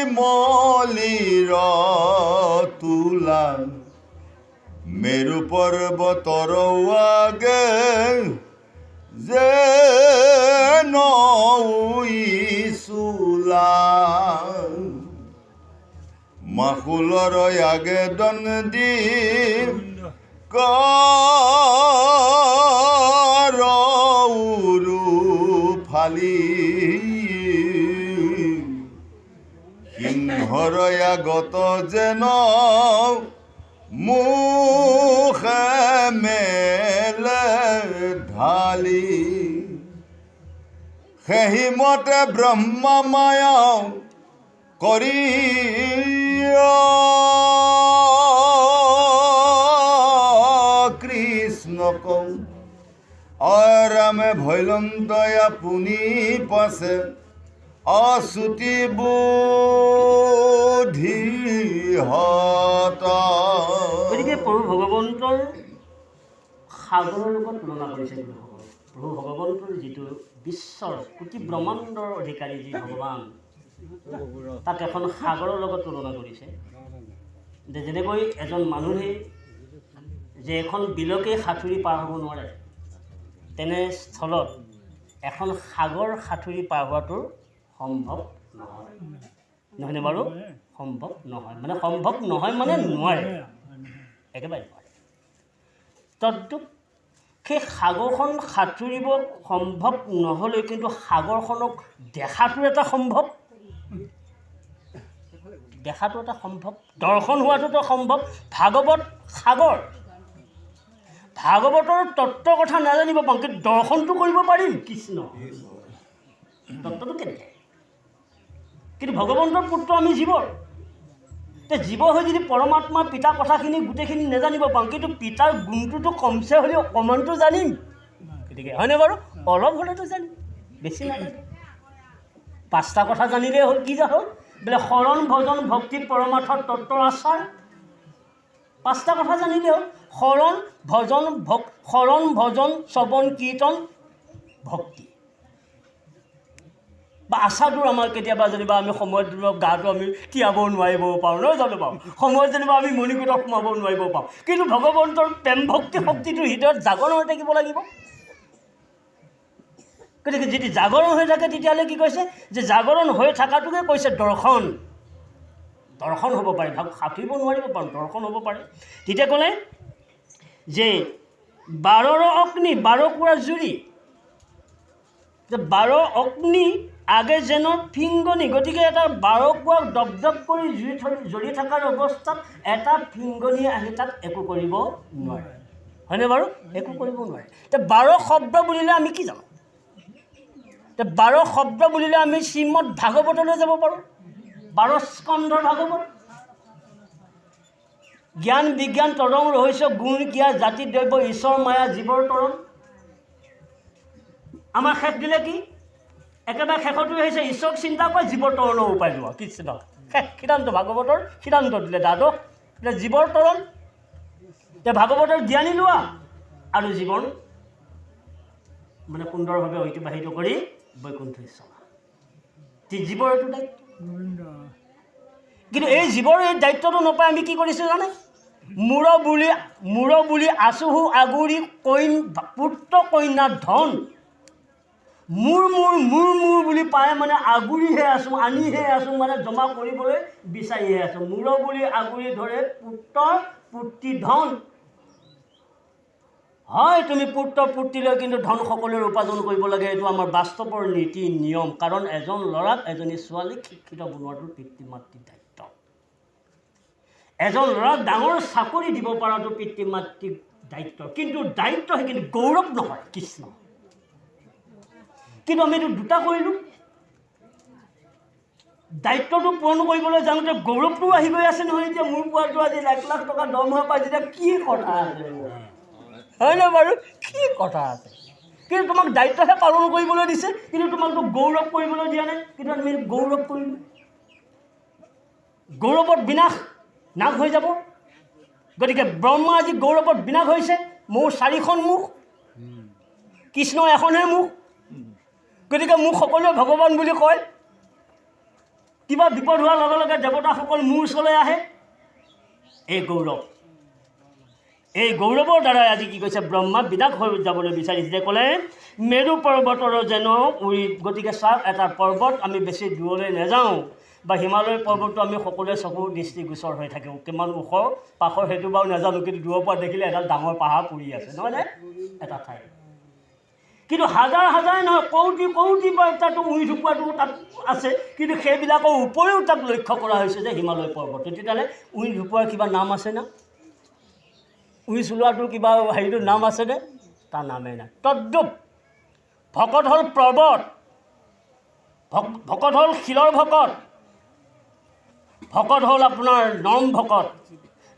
শিমলিৰ তোলা, মেৰু পৰ্বতৰ আগে যে নৌই চোলা, মাখুলৰ আবেদন দি উৰু ফালি সিংহৰ আগত যেন মুখে মেলে ঢালি সেহিমতে ব্ৰহ্মা মায়া কৰি কৃষ্ণক ৰামে ভৈলন্তই আপুনি পাছে অচুতি বুদ্ধি গতিকে প্ৰভু ভগৱন্তৰ সাগৰৰ লগত তুলনা কৰিছে প্ৰভু ভগৱন্তৰ যিটো বিশ্বৰ কোটি ব্ৰহ্মাণ্ডৰ অধিকাৰী যি ভগৱান তাক এখন সাগৰৰ লগত তুলনা কৰিছে যে যেনেকৈ এজন মানুহে যে এখন বিলকে সাঁতুৰি পাৰ হ'ব নোৱাৰে তেনেস্থলত এখন সাগৰ সাঁতুৰি পাৰ হোৱাটো সম্ভৱ নহয় নহয়নে বাৰু সম্ভৱ নহয় মানে সম্ভৱ নহয় মানে নোৱাৰে একেবাৰে নোৱাৰে তদ্ৰূপ সেই সাগৰখন সাঁতুৰিব সম্ভৱ নহ'লেও কিন্তু সাগৰখনক দেখাটো এটা সম্ভৱ দৰ্শন হোৱাটোতো সম্ভৱ ভাগৱত সাগৰ ভাগৱতৰ তত্ত্বৰ কথা নাজানিব পাৰোঁ কিন্তু দৰ্শনটো কৰিব পাৰিম কৃষ্ণ তত্ত্বটো কেনেকৈ কিন্তু ভগৱন্তৰ পুত্ৰ আমি জীৱৰ জীৱ হৈ যদি পৰমাত্মা পিতাৰ কথাখিনি গোটেইখিনি নাজানিব পাৰোঁ কিন্তু পিতাৰ গুণটোতো কমছে হ'লেও অকণমানটো জানিম গতিকে হয়নে বাৰু অলপ হ'লেতো জানিম বেছি নাজানিম 5টা কথা জানিলেই হ'ল কি হ'ল বোলে শৰণ ভজন ভক্তি পৰমাৰ্থৰ তত্ত্বৰ আচাৰ 5টা কথা জানিলেই হ'ল শৰণ ভজন শ্ৰৱণ কীৰ্তন ভক্তি বা আচাৰটোৰ আমাৰ কেতিয়াবা যেনিবা আমি সময়ত গাটো আমি তিয়াব নোৱাৰিব পাৰোঁ নহয় জানো বাৰু সময়ত যেনিবা আমি মণিকূটত সোমাব নোৱাৰিব পাৰোঁ কিন্তু ভগৱন্তৰ প্ৰেম ভক্তি শক্তিটো হৃদয়ত জাগৰণ হৈ থাকিব লাগিব গতিকে যদি জাগৰণ হৈ থাকে তেতিয়াহ'লে কি কৈছে যে জাগৰণ হৈ থকাটোকে কৈছে দৰ্শন হ'ব পাৰে সাঁতুৰিব নোৱাৰিব পাৰোঁ দৰ্শন হ'ব পাৰে তেতিয়া ক'লে যে 12 অগ্নি 12 কুৰা জুৰি যে 12 অগ্নি আগে যেন ফিংগনি গতিকে এটা 12 কুৰা দপদপ কৰি জ্বলি থকাৰ অৱস্থাত এটা ফিংগনিয়ে আহি তাক একো কৰিব নোৱাৰে হয়নে বাৰু একো কৰিব নোৱাৰে এতিয়া 12 শব্দ বুলিলে আমি কি জানো এতিয়া 12 শব্দ বুলিলে আমি শ্ৰীমদ ভাগৱতলৈ যাব পাৰোঁ 12 স্কন্ধৰ ভাগৱত জ্ঞান বিজ্ঞান তৰং ৰহস্য গুণ ক্ৰিয়া জাতি দ্ৰব্য ঈশ্বৰ মায়া জীৱৰ তৰণ আমাৰ শেষ দিলে কি একেবাৰে শেষতো হৈছে ঈশ্বৰক চিন্তা কৰে জীৱৰ তৰণৰ উপায় লোৱা কৃষ্ণ শেষ সিদ্ধান্ত ভাগৱতৰ সিদ্ধান্ত দিলে দ্বাদশ এতিয়া জীৱৰ তৰণ এতিয়া ভাগৱতৰ জ্ঞানী লোৱা আৰু জীৱন মানে সুন্দৰভাৱে অতিবাহিত কৰি বৈকুণ্ঠই চলা জীৱৰ এইটো দায়িত্ব কিন্তু এই জীৱৰ এই দায়িত্বটো নাপাই আমি কি কৰিছোঁ জানে মূৰ বুলি আচুহু আগুৰি পুত্ৰ কন্যা ধন মোৰ বুলি পায় মানে আগুৰিহে আছোঁ আনিহে আছোঁ মানে জমা কৰিবলৈ বিচাৰিহে আছোঁ মূৰ বুলি আগুৰি ধৰে পুত্ৰী ধন হয় তুমি পুত্ৰী লৈ কিন্তু ধন সকলোৰে উপাৰ্জন কৰিব লাগে এইটো আমাৰ বাস্তৱৰ নীতি নিয়ম কাৰণ এজন ল'ৰাক এজনী ছোৱালীক শিক্ষিত বনোৱাটো পিতৃ মাতৃৰ দায়িত্ব এজন ল'ৰাক ডাঙৰ চাকৰি দিব পৰাটো পিতৃ মাতৃৰ দায়িত্ব কিন্তু দায়িত্ব সেই কিন্তু গৌৰৱ নহয় কৃষ্ণ কিন্তু আমি এইটো দুটা কৰিলোঁ দায়িত্বটো পূৰণ কৰিবলৈ যাওঁতে গৌৰৱটোও আহি গৈ আছে নহয় এতিয়া মোৰ পোৱাটো আজি 1 লাখ টকা দৰমহা পাই যেতিয়া কি কথা আছে হয়নে বাৰু কি কথা আছে কিন্তু তোমাক দায়িত্বহে পালন কৰিবলৈ দিছে কিন্তু তোমাকতো গৌৰৱ কৰিবলৈ দিয়া নাই কিন্তু আমি গৌৰৱ কৰিলোঁ গৌৰৱত নাশ হৈ যাব গতিকে ব্ৰহ্মা আজি গৌৰৱত বিনাশ হৈছে মোৰ 4খন মুখ কৃষ্ণ এখনহে মুখ গতিকে মোক সকলোৱে ভগৱান বুলি কয় কিবা বিপদ হোৱাৰ লগে লগে দেৱতাসকল মোৰ ওচৰলৈ আহে এই গৌৰৱৰ দ্বাৰাই আজি কি কৈছে ব্ৰহ্মা বিনাশ হৈ যাবলৈ বিচাৰিছে ক'লে মেৰু পৰ্বতৰ যেন উৰি গতিকে চাওক এটা পৰ্বত আমি বেছি দূৰলৈ নাযাওঁ বা হিমালয় পৰ্বতটো আমি সকলোৱে চকুৰ দৃষ্টিগোচৰ হৈ থাকোঁ, কিমান ওখ পাখৰ সেইটো বাৰু নাজানো, কিন্তু দূৰৰ পৰা দেখিলে এডাল ডাঙৰ পাহাৰ পৰি আছে নহয়নে এটা ঠাই। কিন্তু হাজাৰ হাজাৰ নহয় কৌটি কৌটি বা তাতো উৰি ঢুকুৱাটো তাত আছে, কিন্তু সেইবিলাকৰ উপৰিও তাত লক্ষ্য কৰা হৈছে যে হিমালয় পৰ্বত। তেতিয়াহ'লে উৰি ঢুকুৱাৰ কিবা নাম আছেনে? উৰি চলোৱাটোৰ কিবা হেৰিটোৰ নাম আছেনে? তাৰ নামেই নাই। তদ্ৰূপ ভকত হ'ল পৰ্বত, ভকত হ'ল শিলৰ ভকত, ভকত হ'ল আপোনাৰ নৰম ভকত।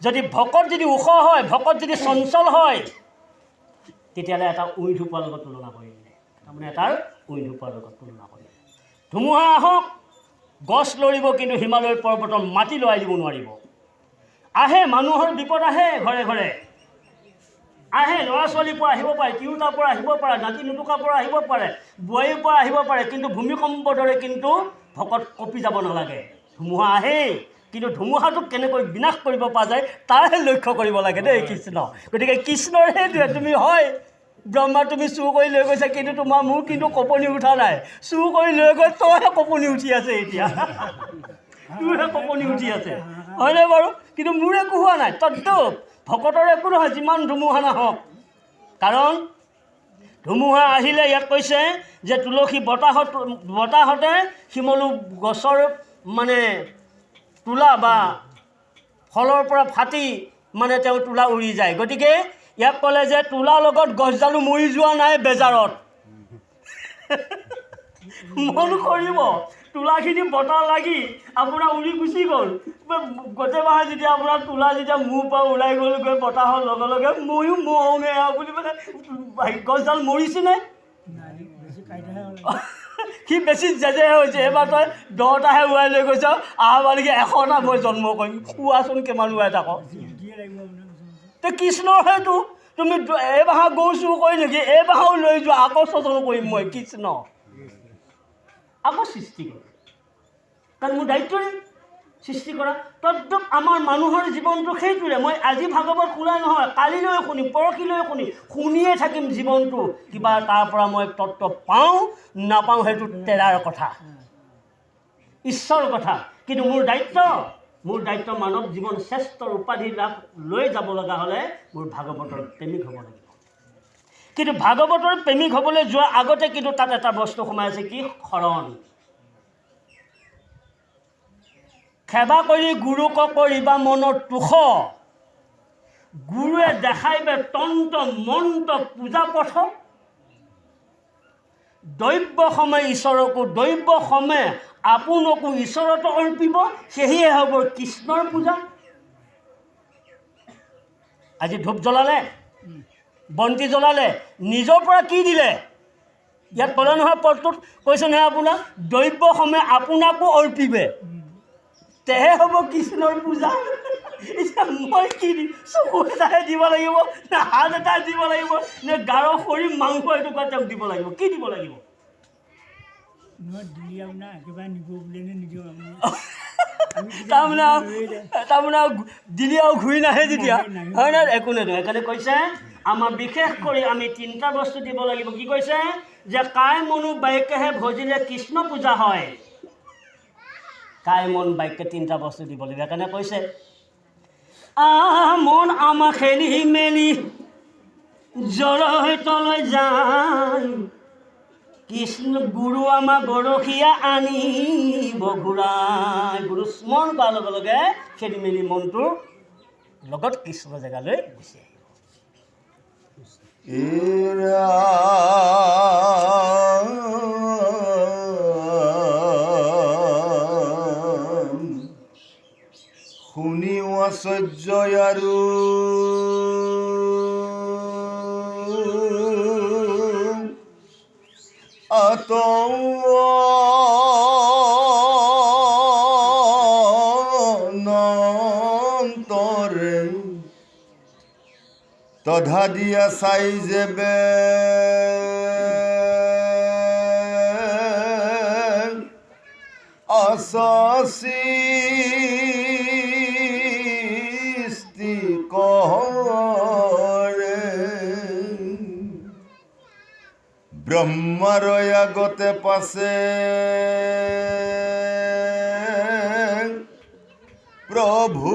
যদি ভকত যদি ওখ হয়, ভকত যদি চঞ্চল হয়, তেতিয়াহ'লে এটা উৰি ঢুকুৱাৰ লগত তুলনা কৰিলে, তাৰমানে এটাৰ উৰি ঢুকুৱাৰ লগত তুলনা কৰিলে। ধুমুহা আহক, গছ লৰিব, কিন্তু হিমালয় পৰ্বতৰ মাটি লৰাই দিব নোৱাৰিব। আহে মানুহৰ বিপদ আহে, ঘৰে ঘৰে আহে, ল'ৰা ছোৱালীৰ পৰা আহিব পাৰে, তিৰোতাৰ পৰা আহিব পাৰে, নাতি নুতুকাৰ পৰা আহিব পাৰে, বোৱাৰীৰ পৰা আহিব পাৰে, কিন্তু ভূমিকম্পৰ দৰে কিন্তু ভকত কঁপি যাব নালাগে। ধুমুহা আহেই, কিন্তু ধুমুহাটোক কেনেকৈ বিনাশ কৰিব পৰা যায় তাৰহে লক্ষ্য কৰিব লাগে দেই কৃষ্ণ। গতিকে কৃষ্ণৰ সেইটোৱে, তুমি হয় ব্ৰহ্মা তুমি চুৰ কৰি লৈ গৈছা, কিন্তু মোৰ কিন্তু কঁপনি উঠা নাই। চুৰ কৰি লৈ গৈ তইহে কঁপনি উঠি আছে, এতিয়া তোৰহে কঁপনি উঠি আছে, হয়নে বাৰু? কিন্তু মোৰ একো হোৱা নাই। তদ্ৰূপ ভকতৰ একো নহয় যিমান ধুমুহা নাহক, কাৰণ ধুমুহা আহিলে ইয়াত কৈছে যে তুলসী বতাহতে শিমলু গছৰ মানে তোলা বা ফলৰ পৰা ফাটি মানে তেওঁ তোলা উৰি যায়। গতিকে ইয়াক ক'লে যে তোলাৰ লগত গছডালো মৰি যোৱা নাই বেজাৰত। মন কৰিব তোলাখিনি বতাহ লাগি আপোনাৰ উৰি গুচি গ'ল, গোটেই মাহে যেতিয়া আপোনাৰ তোলা যেতিয়া মূৰ পৰা ওলাই গ'লগৈ বতাহৰ লগে লগে ময়ো মওঁগে এয়া বুলি মানে গছডাল মৰিছেনে? সি বেছি জেজেহে হৈছে। এইবাৰ তই 10টাহে উৰাই লৈ গৈছ, আহাবাৰ নেকি 100টা মই জন্ম কৰিম, কোৱাচোন কিমান উৰাই থাক। তে কৃষ্ণৰ সেইটো তুমি এই বাঁহা গৰু চুৰ কৰি নেকি, এই বাঁহাও লৈ যোৱা, আকৌ স্বজন কৰিম মই কৃষ্ণ, আকৌ সৃষ্টি কৰিম, কাৰণ মোৰ দায়িত্বৰে সৃষ্টি কৰা। তদ্ৰূপ আমাৰ মানুহৰ জীৱনটো সেইটোৰে। মই আজি ভাগৱত শুনাই নহয়, কালিলৈ শুনিম, পৰহিলৈ শুনিয়ে থাকিম জীৱনটো। কিবা তাৰ পৰা মই তত্ত্ব পাওঁ নাপাওঁ সেইটো তেৰাৰ কথা, ঈশ্বৰৰ কথা। কিন্তু মোৰ দায়িত্ব মানৱ জীৱন শ্ৰেষ্ঠৰ উপাধি লাভ লৈ যাব লগা হ'লে মোৰ ভাগৱতৰ প্ৰেমিক হ'ব লাগিব। কিন্তু ভাগৱতৰ প্ৰেমিক হ'বলৈ যোৱাৰ আগতে কিন্তু তাত এটা বস্তু সোমাই আছে, কি? শৰণ। সেৱা কৰি গুৰুক কৰিবা মনৰ তুষ, গুৰুৱে দেখাইবে তন্ত্ৰ মন্ত্ৰ পূজা পথ, দৈব্য সময় ঈশ্বৰকো দৈব্য সময় আপোনকো ঈশ্বৰত অৰ্পিব, সেয়ে হ'ব কৃষ্ণৰ পূজা। আজি ধূপ জ্বলালে, বন্তি জ্বলালে, নিজৰ পৰা কি দিলে? ইয়াত ক'লে নহয় পদটোত কৈছে নহয় আপোনাৰ দৈব্য সময় আপোনাকো অৰ্পিবে, তেহে হ'ব কৃষ্ণৰ পূজা। এতিয়া মই কি দিম? চকু এটাহে দিব লাগিব, নে হাত এটা দিব লাগিব, নে গাৰ খৰি মাংস এটুকুৰা তেওঁক দিব লাগিব? কি দিব লাগিব? তাৰমানে দিলি আৰু ঘূৰি নাহে যেতিয়া, হয় নাই? একো নেদো। সেইকাৰণে কৈছে আমাৰ বিশেষ কৰি আমি 3টা বস্তু দিব লাগিব। কি কৈছে? যে কায় মনো বাক্যেহে ভজিলে কৃষ্ণ পূজা হয়। কায় মন বাক্যে 3টা বস্তু দিব লাগিব। সেইকাৰণে কৈছে মন আমাৰ খেলি মেলি জলৈ তলৈ যায়, কৃষ্ণ গুৰু আমাৰ গৰখীয়া আনিব ঘূৰাই। গুৰু স্মৰণ কৰাৰ লগে লগে খেলি মেলি মনটোৰ লগত কৃষ্ণ জেগালৈ গুচি আহিব। শুনি আশ্চৰ্য আৰু অন্তৰে তধা দিয়া চাই যেবে আশাসী কৰে ব্ৰহ্মাৰ আগতে পাছে প্রভু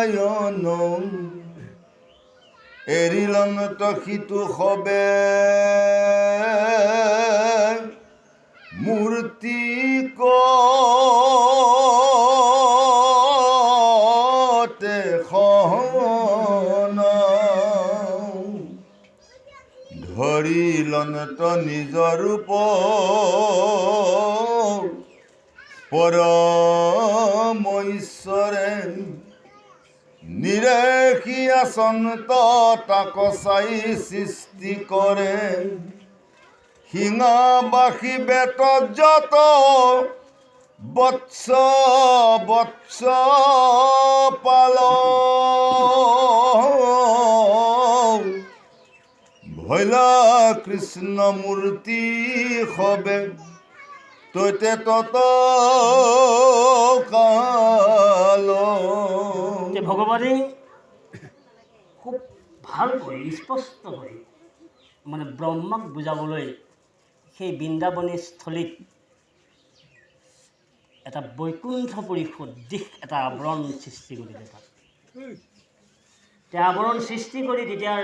রায়ন এরিলন তখিতু হবে মূর্তি কতে খন ধরিলন তো নিজ রূপ পরম ঈশ্বরে নিরেখিয়া সন্ত তাক চাই সৃষ্টি করে হিঙাবাসী বেত যত বৎস বৎস পাল ভৈলা কৃষ্ণ মূর্তি হবে তৈতে তত কাল। ভগৱানে খুব ভালকৈ স্পষ্ট কৰি মানে ব্ৰহ্মাক বুজাবলৈ সেই বৃন্দাবনী স্থলীত এটা বৈকুণ্ঠপুৰী সদৃশ এটা আৱৰণ সৃষ্টি কৰিলে। তাত আৱৰণ সৃষ্টি কৰি তেতিয়া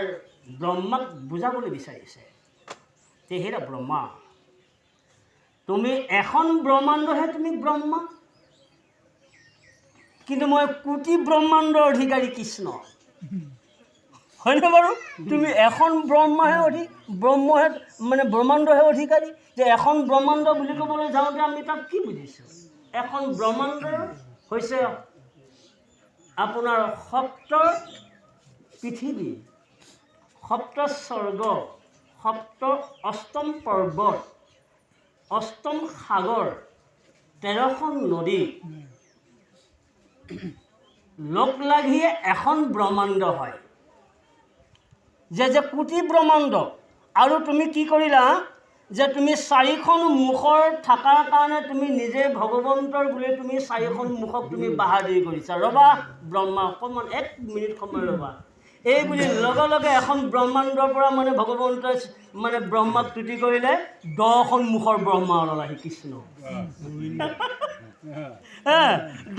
ব্ৰহ্মাক বুজাবলৈ বিচাৰিছে যে হেৰা ব্ৰহ্মা, তুমি এখন ব্ৰহ্মাণ্ডহে তুমি ব্ৰহ্মা, কিন্তু মই কোটি ব্ৰহ্মাণ্ডৰ অধিকাৰী কৃষ্ণ, হয়নে বাৰু? তুমি এখন ব্ৰহ্মাহে ব্ৰহ্মহে মানে ব্ৰহ্মাণ্ডহে অধিকাৰী। যে এখন ব্ৰহ্মাণ্ড বুলি ক'বলৈ যাওঁতে আমি তাত কি বুজিছোঁ? এখন ব্ৰহ্মাণ্ড হৈছে আপোনাৰ সপ্ত পৃথিৱী, সপ্ত স্বৰ্গ, অষ্টম পৰ্বত, অষ্টম সাগৰ, 13খন নদী লগ লাগিয়ে এখন ব্ৰহ্মাণ্ড হয়। যে কোটি ব্ৰহ্মাণ্ড, আৰু তুমি কি কৰিলা যে তুমি 4খন মুখৰ থকাৰ কাৰণে তুমি নিজে ভগৱন্তৰ বুলি তুমি 4খন মুখক তুমি বাহাদুৰি কৰিছা। ৰ'বা ব্ৰহ্মা, অকণমান 1 মিনিট সময় ৰ'বা, এই বুলি লগে লগে এখন ব্ৰহ্মাণ্ডৰ পৰা মানে ভগৱন্তই মানে ব্ৰহ্মাক তুতি কৰিলে 10খন মুখৰ ব্ৰহ্মা ওলালে কৃষ্ণ।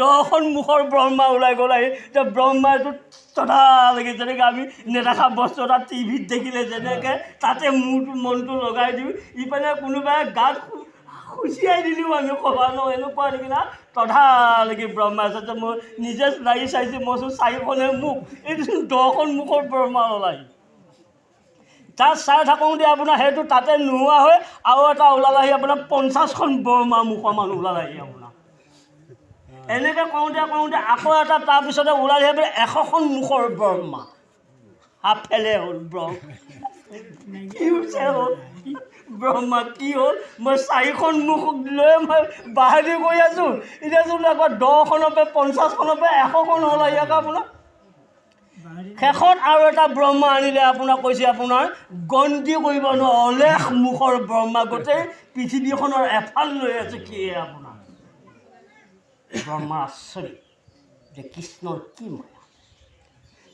10খন মুখৰ ব্ৰহ্মা ওলাই গ'ল। এতিয়া ব্ৰহ্মাইটো তথা লাগি যেনেকৈ আমি নেদেখা বস্তু এটা টিভিত দেখিলে যেনেকৈ তাতে মনটো লগাই দিওঁ, ইফালে কোনোবাই গাত খুচিয়াই দিলেও আমি ক'বা ন এনেকুৱা নিচিনা তথা লাগি ব্ৰহ্মা আছে। মই নিজে লাগি চাইছোঁ, মই চোন 4খনহে মুখ, এইটোচোন 10খন মুখৰ ব্ৰহ্মা ওলাই। তাত চাই থাকোঁতে আপোনাৰ সেইটো তাতে নোহোৱা হৈ আৰু এটা ওলালাহি আপোনাৰ 50খন ব্ৰহ্মা মুখৰ মানুহ ওলালাহি আপোনাৰ। এনেকৈ কওঁতে কওঁতে আকৌ এটা তাৰপিছতে ওলালে 100খন মুখৰ ব্ৰহ্মা। হাফেলে হ'ল ব্ৰহ্মা, কি হৈছে হ'ল ব্ৰহ্মা, কি হ'ল? মই 4খন মুখ লৈ মই বাহাদুৰি কৰি আছোঁ, এতিয়াচোন আকৌ 10খনৰ পৰা 50খনৰ পৰা 100খন হ'ল ইয়াক আপোনাৰ। শেষত আৰু এটা ব্ৰহ্মা আনিলে, আপোনাৰ কৈছে আপোনাৰ গন্তি কৰিব নোৱাৰে অলেখ মুখৰ ব্ৰহ্মা, গোটেই পৃথিৱীখনৰ এফাল লৈ আছে। কি আপোনাৰ ব্ৰহ্মা আচৰিত যে কৃষ্ণৰ কি মায়া।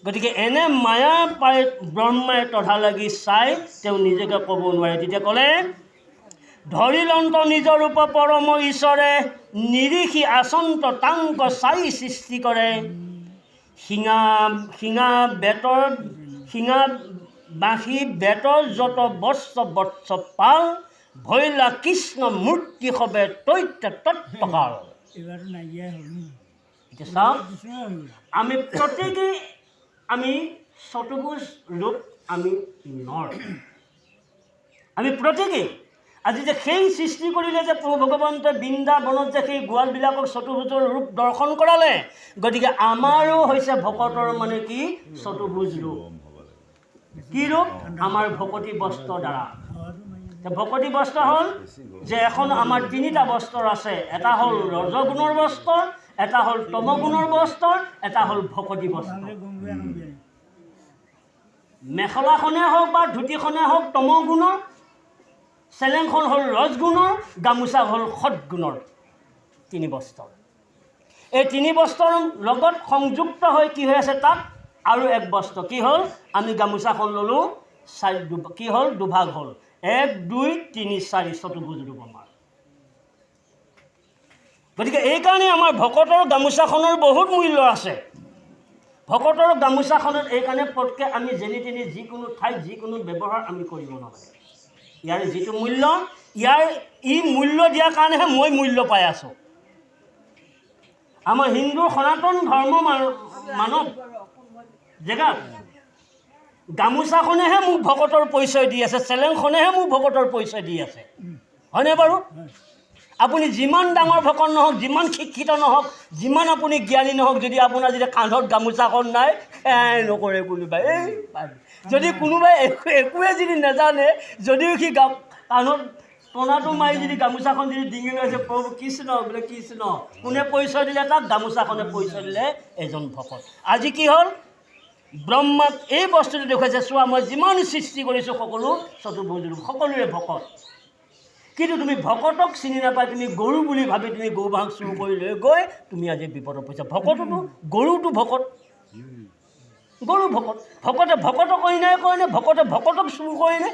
গতিকে এনে মায়া পাই ব্ৰহ্মাই তধা লাগি চাই তেওঁ নিজকে ক'ব নোৱাৰে। তেতিয়া ক'লে ধৰিলন্ত নিজৰ ৰূপ পৰম ঈশ্বৰে নিৰিখি আচন্ত তাংক চাই সৃষ্টি কৰে। শিঙা বাঁহী বেতৰ যত বৎস বৎস পাল ভৈলা কৃষ্ণ মূৰ্তি হবে তৈত্য তৎপকাল। এতিয়া চাওক, আমি প্ৰত্যেকেই আমি চতুৰ্ভুজ ৰূপ আমি নৰ, আমি প্ৰত্যেকেই আজি যে সেই সৃষ্টি কৰিলে যে প্ৰভু ভগৱন্তই বৃন্দাবনত যে সেই গোৱালবিলাকক চতুৰ্ভুজৰ ৰূপ দৰ্শন কৰালে, গতিকে আমাৰো হৈছে ভকতৰ মানে কি চতুৰ্ভুজ ৰূপ। কি ৰূপ? আমাৰ ভকতি বস্ত্ৰৰ দ্বাৰা। ভকতি বস্ত্ৰ হ'ল যে এখন আমাৰ 3টা বস্ত্ৰ আছে, এটা হ'ল ৰজগুণৰ বস্ত্ৰ, এটা হ'ল তমগুণৰ বস্ত্ৰ, এটা হ'ল ভকতি বস্ত্ৰ। মেখেলাখনে হওক বা ধুতিখনে হওক তমগুণৰ, চেলেংখন হ'ল ৰজগুণৰ, গামোচা হ'ল সৎগুণৰ। 3 বস্ত্ৰ। এই 3 বস্ত্ৰৰ লগত সংযুক্ত হৈ কি হৈ আছে তাত আৰু এক বস্ত্ৰ। কি হ'ল? আমি গামোচাখন ল'লোঁ কি হ'ল? দুভাগ হ'ল। 1 2 3 4 চতুৰ্ভুজ ৰূপ আমাৰ। গতিকে এইকাৰণে আমাৰ ভকতৰ গামোচাখনৰ বহুত মূল্য আছে। ভকতৰ গামোচাখনত এইকাৰণে পটকৈ আমি যেনি তেনি যিকোনো ঠাইত যিকোনো ব্যৱহাৰ আমি কৰিব নালাগে। ইয়াৰ যিটো মূল্য, ই মূল্য দিয়াৰ কাৰণেহে মই মূল্য পাই আছোঁ। আমাৰ হিন্দুৰ সনাতন ধৰ্ম মানৱ জেগাত গামোচাখনেহে মোক ভকতৰ পৰিচয় দি আছে, চেলেংখনেহে মোক ভকতৰ পৰিচয় দি আছে, হয়নে বাৰু? আপুনি যিমান ডাঙৰ ভকত নহওক, যিমান শিক্ষিত নহওক, যিমান আপুনি জ্ঞানী নহওক, যদি আপোনাৰ যদি কান্ধত গামোচাখন নাই, সেয়াই নকৰে কোনোবাই। যদি কোনোবাই একোৱে যদি নাজানে, যদিও সি কান্ধত টনাটো মাৰি যদি গামোচাখন যদি ডিঙি লৈছে, প্ৰভু কৃষ্ণ বোলে কৃষ্ণ, কোনে পৰিচয় দিলে তাক? গামোচাখনে পৰিচয় দিলে এজন ভকত। আজি কি হ'ল? ব্ৰহ্মাক এই বস্তুটো দেখুৱাইছে, চোৱা মই যিমান সৃষ্টি কৰিছোঁ সকলো চতুৰ্ভুজ ৰূপ, সকলোৰে ভকত। কিন্তু তুমি ভকতক চিনি নাপায়, তুমি গৰু বুলি ভাবি তুমি গৰু বাহক চুৰ কৰি লৈ গৈ তুমি আজি বিপদত পৰিছা। ভকততো গৰুটো ভকত, গৰু ভকত, ভকতে ভকতক অন্যায় কৰেনে? ভকতে ভকতক চুৰ কৰেনে?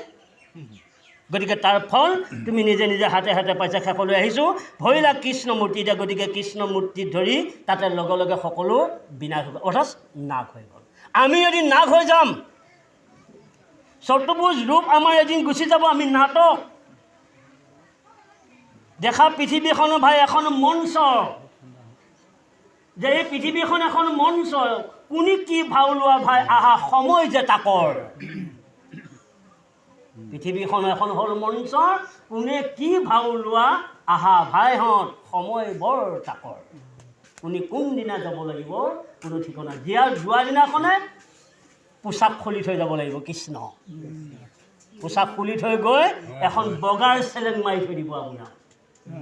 গতিকে তাৰ ফল তুমি নিজে নিজে হাতে হাতে পাইছা। শেষলৈ আহিছোঁ, ভৈলা কৃষ্ণ মূৰ্তি। এতিয়া গতিকে কৃষ্ণ মূৰ্তিত ধৰি তাতে লগে লগে সকলো বিনাশ হৈ গ'ল, অৰ্থাৎ নাশ হৈ গ'ল। আমি এদিন নাশ হৈ যাম, চতুৰ্ভুজ ৰূপ আমাৰ এদিন গুচি যাব। আমি নাটক দেখা পৃথিৱীখনৰ ভাই এখন মঞ্চ, যে এই পৃথিৱীখন এখন মঞ্চ, কোনে কি ভাও লোৱা ভাই আহা সময় যে তাকৰ। পৃথিৱীখন এখন হ'ল মঞ্চ, কোনে কি ভাও লোৱা আহা ভাইহঁত সময় বৰ তাকৰ। কোনে কোনদিনা যাব লাগিব কোনো ঠিকনা। যোৱা দিনাখনে পোচাক খুলি থৈ যাব লাগিব। কৃষ্ণ পোচাক খুলি থৈ গৈ এখন বগাৰ চেলেং মাৰি থৈ দিব আপোনাৰ।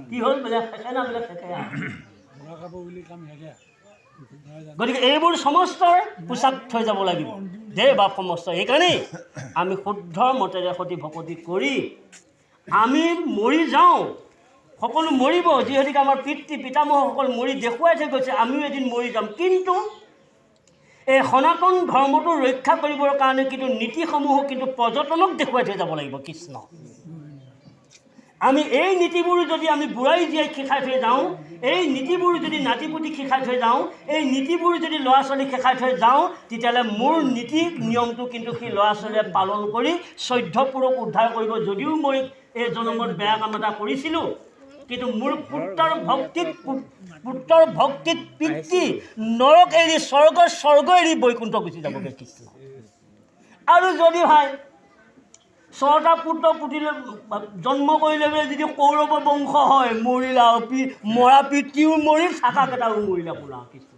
কি হ'ল বোলে খেকেনা, বোলে খেকেনা। গতিকে এইবোৰ সমস্তৰ পোচাক থৈ যাব লাগিব দেই বাপ সমস্ত। সেইকাৰণেই আমি শুদ্ধ মতেৰে সতি ভকতি কৰি আমি মৰি যাওঁ, সকলো মৰিব। যিহেতুকে আমাৰ পিতৃ পিতামহসকল মৰি দেখুৱাই থৈ গৈছে, আমিও এদিন মৰি যাম। কিন্তু এই সনাতন ধৰ্মটো ৰক্ষা কৰিবৰ কাৰণে কিন্তু নীতিসমূহো কিন্তু পৰ্যটনক দেখুৱাই থৈ যাব লাগিব। কৃষ্ণ আমি এই নীতিবোৰ যদি আমি বুঢ়াই জীয়াই শিকাই থৈ যাওঁ, এই নীতিবোৰ যদি নাতিপুতি শিকাই থৈ যাওঁ, এই নীতিবোৰ যদি ল'ৰা ছোৱালীক শিকাই থৈ যাওঁ, তেতিয়াহ'লে মোৰ নীতি নিয়মটো কিন্তু সেই ল'ৰা ছোৱালীয়ে পালন কৰি 14 পুৰুষ উদ্ধাৰ কৰিব। যদিও মই এই জন্মত বেয়া কাম এটা কৰিছিলোঁ, কিন্তু মোৰ পুত্ৰৰ ভক্তিত পিতৃ নৰক এৰি স্বৰ্গ এৰি বৈকুণ্ঠ গুচি যাবগৈ কৃষ্ণ। আৰু যদি ভাই 6টা পুত্ৰ পুতিলে জন্ম কৰিলে বোলে যদি কৌৰৱ বংশ হয়, মৰিলা মৰা পিতৃও মৰিল, শাখাকেইটাও মৰিলা পুৰা কৃষ্ণ।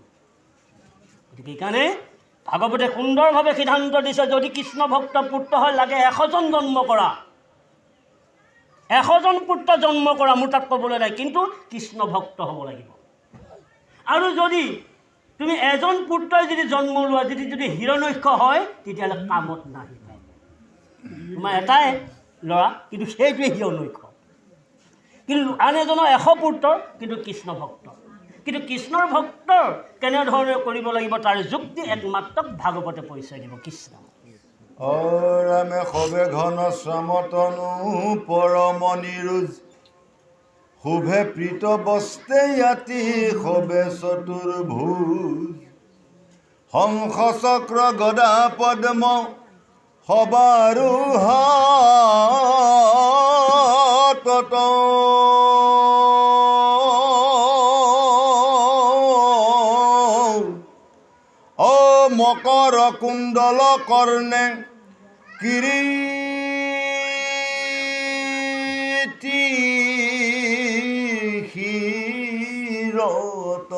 গতিকে সেইকাৰণে ভাগৱতে সুন্দৰভাৱে সিদ্ধান্ত দিছে, যদি কৃষ্ণ ভক্ত পুত্ৰ হয় লাগে 100জন জন্ম কৰা, 100জন পুত্ৰ জন্ম কৰা, মোৰ তাত ক'বলৈ নাই, কিন্তু কৃষ্ণ ভক্ত হ'ব লাগিব। আৰু যদি তুমি এজন পুত্ৰই যদি জন্ম লোৱা, যদি হিৰণ্যক্ষ হয়, তেতিয়াহ'লে কামত নাহিব। তোমাৰ এটাই ল'ৰা, কিন্তু সেইটোৱে হিৰণ্যক্ষ। কিন্তু আন এজনৰ 100 পুত্ৰ, কিন্তু কৃষ্ণ ভক্ত। কিন্তু কৃষ্ণৰ ভক্ত কেনেধৰণে কৰিব লাগিব তাৰ যুক্তি একমাত্ৰ ভাগৱতে পৰিচয় দিব। কৃষ্ণ ৰামে সবে ঘন শ্যামতনু পৰম নিৰোজ, শুভে প্ৰীত বস্তে ইয়াতি সবে চতুৰ্ভুজ, হংস চক্ৰ গদা পদ্ম সবাৰো হাতত, মকৰ কুণ্ডল কৰ্ণে কিৰীটি শিৰত,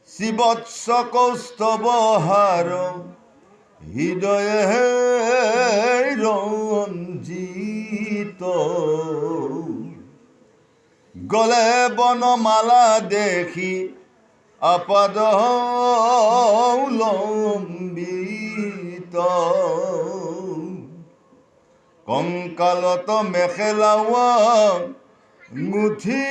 শিবৎস কৌস্তৱ হাৰ হৃদয়ে ৰঞ্জিত, গলে বনমালা দেখি আপদ লম্বিত, কংকালত মেখেলাৱা মুঠি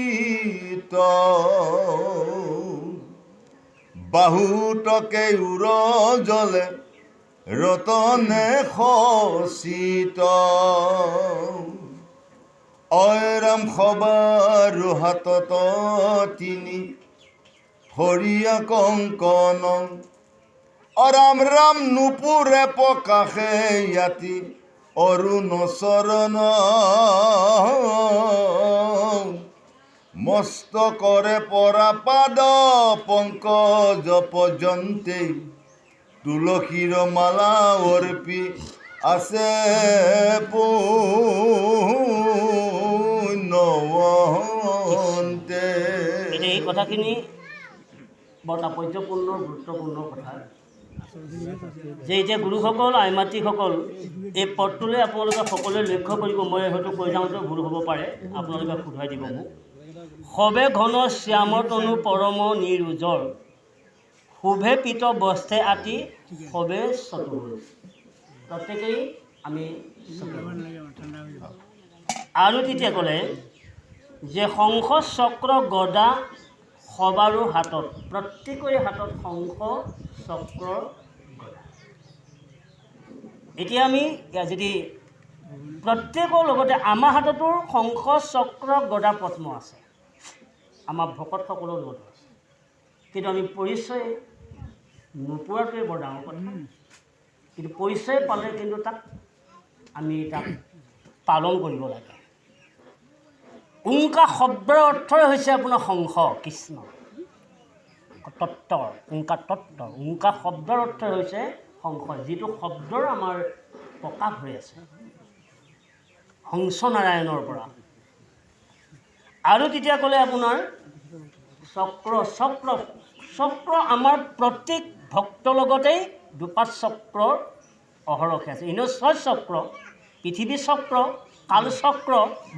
আঙুলিত, বাহুতকে উৰজলে ৰতনে খচিত অয়ৰাম সবাৰু হাতত তিনি হৰিয়া কংকন অৰাম ৰাম নুপুৰে প্ৰকাশে ইয়াতি অৰুণ চৰণ মস্তকৰে পৰা পাদ পংকজ পৰ্যন্তে তুলসীৰ মালা অৰ্পি আছে পুণ্যৱন্তে। এই কথাখিনি বৰ তাৎপৰ্যপূৰ্ণ গুৰুত্বপূৰ্ণ কথা যে এতিয়া গুৰুসকল আইমাতৃসকল এই পদটোলৈ আপোনালোকে সকলোৱে লক্ষ্য কৰিব। মই হয়তো কৈ যাওঁতে ভুল হ'ব পাৰে, আপোনালোকে শুধৰাই দিব মোক। সবে ঘন শ্যাম তনু পৰম নিৰুজৰ শুভে পিত বস্তে আতি সবে চতুৰ। প্ৰত্যেকেই আমি আৰু তেতিয়া ক'লে যে শংখ চক্ৰ গদা সবাৰো হাতত, প্ৰত্যেকৰে হাতত শংখ চক্ৰ গদা। এতিয়া আমি যদি প্ৰত্যেকৰ লগতে আমাৰ হাততো শংখ চক্ৰ গদা পদ্ম আছে, আমাৰ ভকতসকলৰ লগত আছে, কিন্তু আমি পৰিচয় নোপোৱাটোৱে বৰ ডাঙৰ কথা। কিন্তু পৰিচয় পালে কিন্তু তাক পালন কৰিব লাগে। ওংকাৰ শব্দৰ অৰ্থই হৈছে আপোনাৰ শংখ, কৃষ্ণ তত্ত্বৰ, ওংকাৰ তত্ত্ব। ওংকাৰ শব্দৰ অৰ্থই হৈছে শংখ, যিটো শব্দৰ আমাৰ প্ৰকাশ হৈ আছে হংস নাৰায়ণৰ পৰা। আৰু তেতিয়া ক'লে আপোনাৰ চক্ৰ চক্ৰ চক্ৰ আমাৰ প্ৰত্যেক ভক্তৰ লগতেই দুপাত চক্ৰৰ অহৰহে আছে। এনেও 6 চক্ৰ, পৃথিৱী চক্ৰ, কাল চক্ৰ,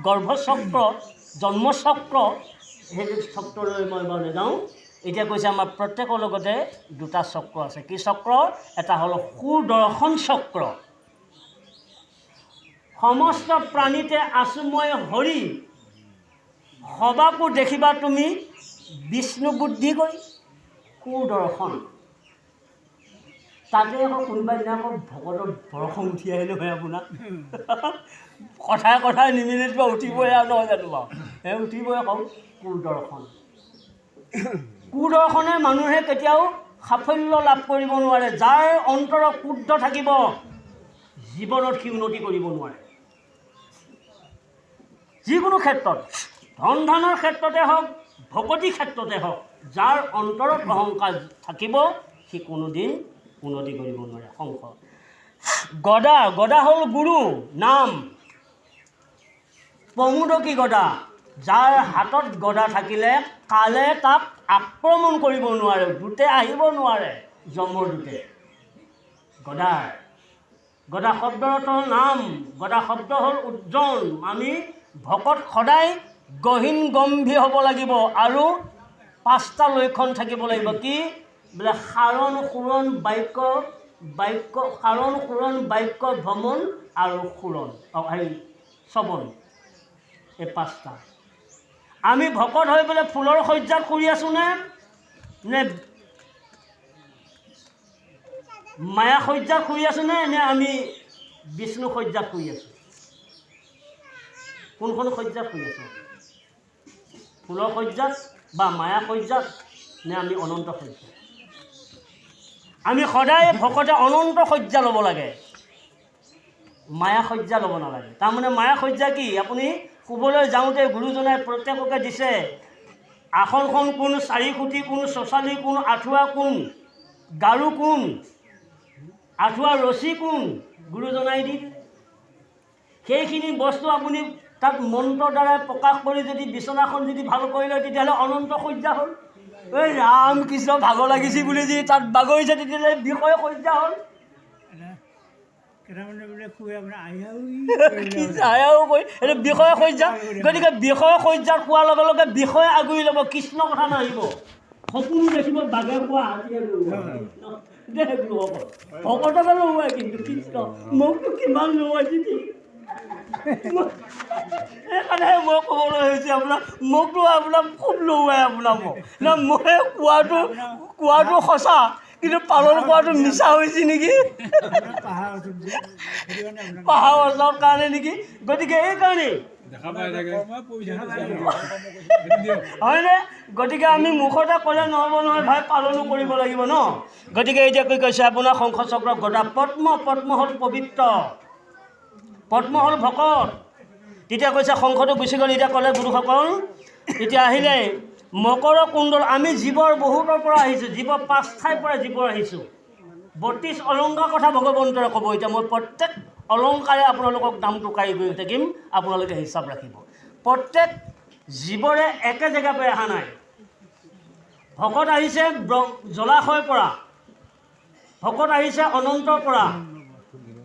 গৰ্ভ চক্ৰ, জন্ম চক্ৰ, সেই চক্ৰলৈ মই বাৰু নাযাওঁ। এতিয়া কৈছে আমাৰ প্ৰত্যেকৰ লগতে 2টা চক্ৰ আছে। কি চক্ৰ? এটা হ'ল সুদৰ্শন চক্ৰ। সমস্ত প্ৰাণীতে আছো মই হৰি, সবাকো দেখিবা তুমি বিষ্ণু বুদ্ধি কৰি। সুদৰ্শন। তাতে আকৌ কোনোবা দিনা আকৌ ভকতৰ বৰষুণ উঠি আহিলে হয় আপোনাৰ কথাই কথাই নিমিলে কিবা উঠিবই আৰু নহয় জানো বাৰু? সেই উঠিবই কওঁ কুদৰ্শন। কুদৰ্শনে মানুহে কেতিয়াও সাফল্য লাভ কৰিব নোৱাৰে। যাৰ অন্তৰত কুদ্ধ থাকিব জীৱনত সি উন্নতি কৰিব নোৱাৰে। যিকোনো ক্ষেত্ৰত, ধন ধানৰ ক্ষেত্ৰতে হওক, ভকতি ক্ষেত্ৰতে হওক, যাৰ অন্তৰত অহংকাৰ থাকিব সি কোনোদিন উন্নতি কৰিব নোৱাৰে। শংখ গদা, গদা হ'ল গুৰু নাম। প্ৰমোদকী গদা, যাৰ হাতত গদা থাকিলে কালে তাক আক্ৰমণ কৰিব নোৱাৰে, দূতে আহিব নোৱাৰে, যমৰ দূতে। গদা, গদা শব্দৰ অৰ্থ হ'ল নাম, গদা শব্দ হ'ল উজ্জ্বল। আমি ভকত সদায় গহীন গম্ভীৰ হ'ব লাগিব আৰু 5টা লক্ষণ থাকিব লাগিব। কি বোলে? সাৰণ সুৰণ বাক্য, সাৰণ সুৰণ বাক্য ভ্ৰমণ আৰু সুৰণ শ্ৰৱণ, এই 5টা। আমি ভকত হৈ পেলাই ফুলৰ শয্যাত শুই আছোঁ নে মায়া শয্যাত শুই আছোঁ নে আমি বিষ্ণু শয্যাত শুই আছোঁ? কোনখন শয্যাত শুই আছোঁ? ফুলৰ শয্যাত বা মায়া শয্যাত নে আমি অনন্ত শয্যাত? আমি সদায় ভকতে অনন্ত শয্যা ল'ব লাগে, মায়া শয্যা ল'ব নালাগে। তাৰমানে মায়া শয্যা কি? আপুনি শুবলৈ যাওঁতে গুৰুজনাই প্ৰত্যেককে দিছে আসনখন কোন, 4 খুঁটি কোন, চচালী কোন, আঁঠুৱা কোন, গাৰু কোন, আঁঠুৱা ৰছী কোন, গুৰুজনাই দি সেইখিনি বস্তু আপুনি তাক মন্ত্ৰৰ দ্বাৰা প্ৰকাশ কৰি যদি বিচনাখন যদি ভাল কৰি লয় তেতিয়াহ'লে অনন্ত শয্যা হ'ল। এই ৰাম কৃষ্ণ ভাগৰ লাগিছে বুলি যদি তাত বাগৰিছে তেতিয়াহ'লে বিষয় শয্যা হ'ল। বিষয় শয্যা। গতিকে বিষয় শয্যাত খোৱাৰ লগে লগে বিষয় আগুৰি ল'ব, কৃষ্ণ কথা নাহিব। সপোন দেখিব বাঘে খোৱা ভকতকে লওৱাই, কিন্তু কৃষ্ণ মোকতো কিমান লওৱাইছে। সেইকাৰণে মই ক'বলৈ হৈছে আপোনাক মোকতো আপোনাক খুব লওৱাই আপোনাক মই কোৱাটো সঁচা কিন্তু পালন কৰাটো মিছা হৈছে নেকি পাহাৰ অঞ্চলৰ কাৰণে নেকি গতিকে এইকাৰণেই হয়নে গতিকে আমি মুখতে ক'লে নহ'ব নহয় ভাই পালনো কৰিব লাগিব ন গতিকে এতিয়া কি কৈছে আপোনাৰ শংখচক্ৰ গদা পদ্ম হ'ল পবিত্ৰ পদ্ম হ'ল ভকত তেতিয়া কৈছে শংখটো গুচি গ'ল এতিয়া ক'লে গুৰুসকল এতিয়া আহিলে মকৰ কুণ্ডল আমি জীৱৰ বহুতৰ পৰা আহিছোঁ জীৱ 5 ঠাইৰ পৰা জীৱ আহিছোঁ 32 অলংকাৰ কথা ভগৱন্তৰে ক'ব এতিয়া মই প্ৰত্যেক অলংকাৰে আপোনালোকক দামটো কাঢ়ি গৈ থাকিম আপোনালোকে হিচাপ ৰাখিব প্ৰত্যেক জীৱৰে একে জেগাৰ পৰা অহা নাই ভকত আহিছে জলাশয়ৰ পৰা ভকত আহিছে অনন্তৰ পৰা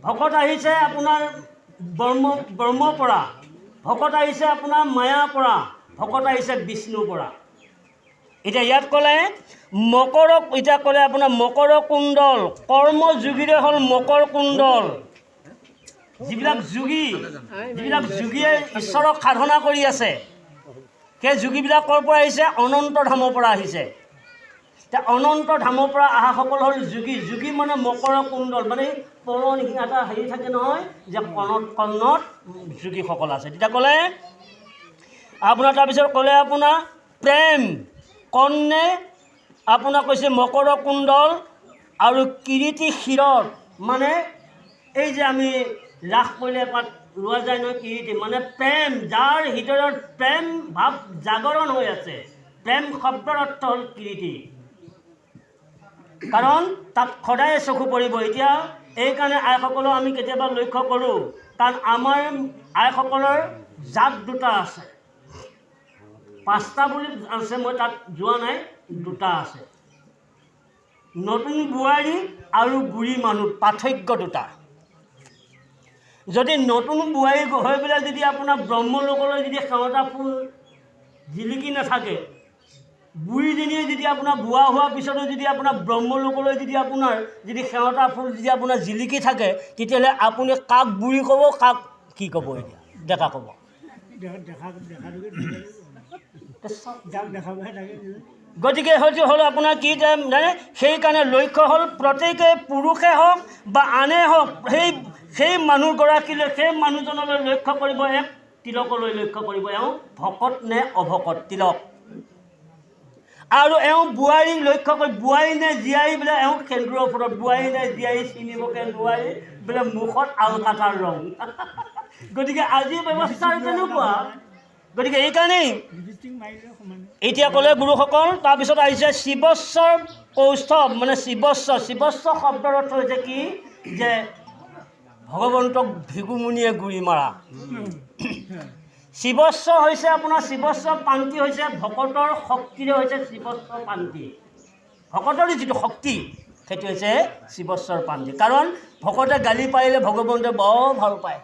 ভকত আহিছে আপোনাৰ ব্ৰহ্মৰ পৰা ভকত আহিছে আপোনাৰ মায়াৰ পৰা ভকত আহিছে বিষ্ণুৰ পৰা এতিয়া ইয়াত ক'লে মকৰক এতিয়া ক'লে আপোনাৰ মকৰ কুণ্ডল কৰ্মযোগীৰে হ'ল মকৰ কুণ্ডল যিবিলাক যোগীয়ে ঈশ্বৰক সাধনা কৰি আছে সেই যোগীবিলাক ক'ৰ পৰা আহিছে অনন্ত ধামৰ পৰা আহিছে এতিয়া অনন্ত ধামৰ পৰা অহাসকল হ'ল যোগী মানে মকৰ কুণ্ডল মানে পৰ নিচিনা এটা হেৰি থাকে নহয় যে কণত যোগীসকল আছে তেতিয়া ক'লে আপোনাৰ তাৰপিছত ক'লে আপোনাৰ প্ৰেম কৰ্ণে আপোনাক কৈছে মকৰ কুণ্ডল আৰু কিৰীতি শিৰত মানে এই যে আমি ৰাস কৰিলে এপাত লোৱা যায় নহয় কিৰীতি মানে প্ৰেম যাৰ হৃদয়ত প্ৰেম ভাৱ জাগৰণ হৈ আছে প্ৰেম শব্দৰ অৰ্থ হ'ল কিৰীতি কাৰণ তাত সদায় চকু পৰিব এতিয়া এইকাৰণে আইসকলক আমি কেতিয়াবা লক্ষ্য কৰোঁ কাৰণ আমাৰ আইসকলৰ জাত দুটা আছে 5টা বুলি আছে মই তাত যোৱা নাই 2টা আছে নতুন বোৱাৰী আৰু বুঢ়ী মানুহ পাৰ্থক্য 2টা যদি নতুন বোৱাৰী হৈ পেলাই যদি আপোনাৰ ব্ৰহ্মলোকলৈ যদি সেৱতা ফুল জিলিকি নাথাকে বুঢ়ীজনীয়ে যদি আপোনাৰ বুঢ়া হোৱাৰ পিছতো যদি আপোনাৰ ব্ৰহ্মলোকলৈ যদি আপোনাৰ যদি সেৱতা ফুল যদি আপোনাৰ জিলিকি থাকে তেতিয়াহ'লে আপুনি কাক বুঢ়ী ক'ব কাক কি ক'ব এতিয়া ডেকা ক'ব গতিকে হয়তো হ'ল আপোনাৰ কি জানে সেইকাৰণে লক্ষ্য হ'ল প্ৰত্যেকে পুৰুষে হওক বা আনে হওক সেই মানুহগৰাকীলৈ সেই মানুহজনলৈ লক্ষ্য কৰিব এক তিলকলৈ লক্ষ্য কৰিব এওঁ ভকত নে অভকত তিলক আৰু এওঁ বোৱাৰীক লক্ষ্য কৰি বোৱাৰী নে জীয়াৰী বোলে এওঁ সেন্দুৰৰ ওপৰত বোৱাৰী নে জীয়াৰী চিনিবকে নোৱাৰি বোলে মুখত আলকাটাৰ ৰং গতিকে আজিৰ ব্যৱস্থা তেনেকুৱা গতিকে এইকাৰণেই এতিয়া ক'লে গুৰুসকল তাৰপিছত আহিছে শিৱস্বৰ কৌষ্ঠৱ মানে শিৱস্ব শব্দৰ অৰ্থ হৈছে কি যে ভগৱন্তক ভিগুমুনিয়ে গুৰি মাৰা শিৱস্ব হৈছে আপোনাৰ শিৱস্ব পান্তি হৈছে ভকতৰ শক্তিৰে হৈছে শিৱস্ব পান্তি ভকতৰ যিটো শক্তি সেইটো হৈছে শিৱস্বৰ পান্তি কাৰণ ভকতে গালি পাৰিলে ভগৱন্তে বৰ ভাল পায়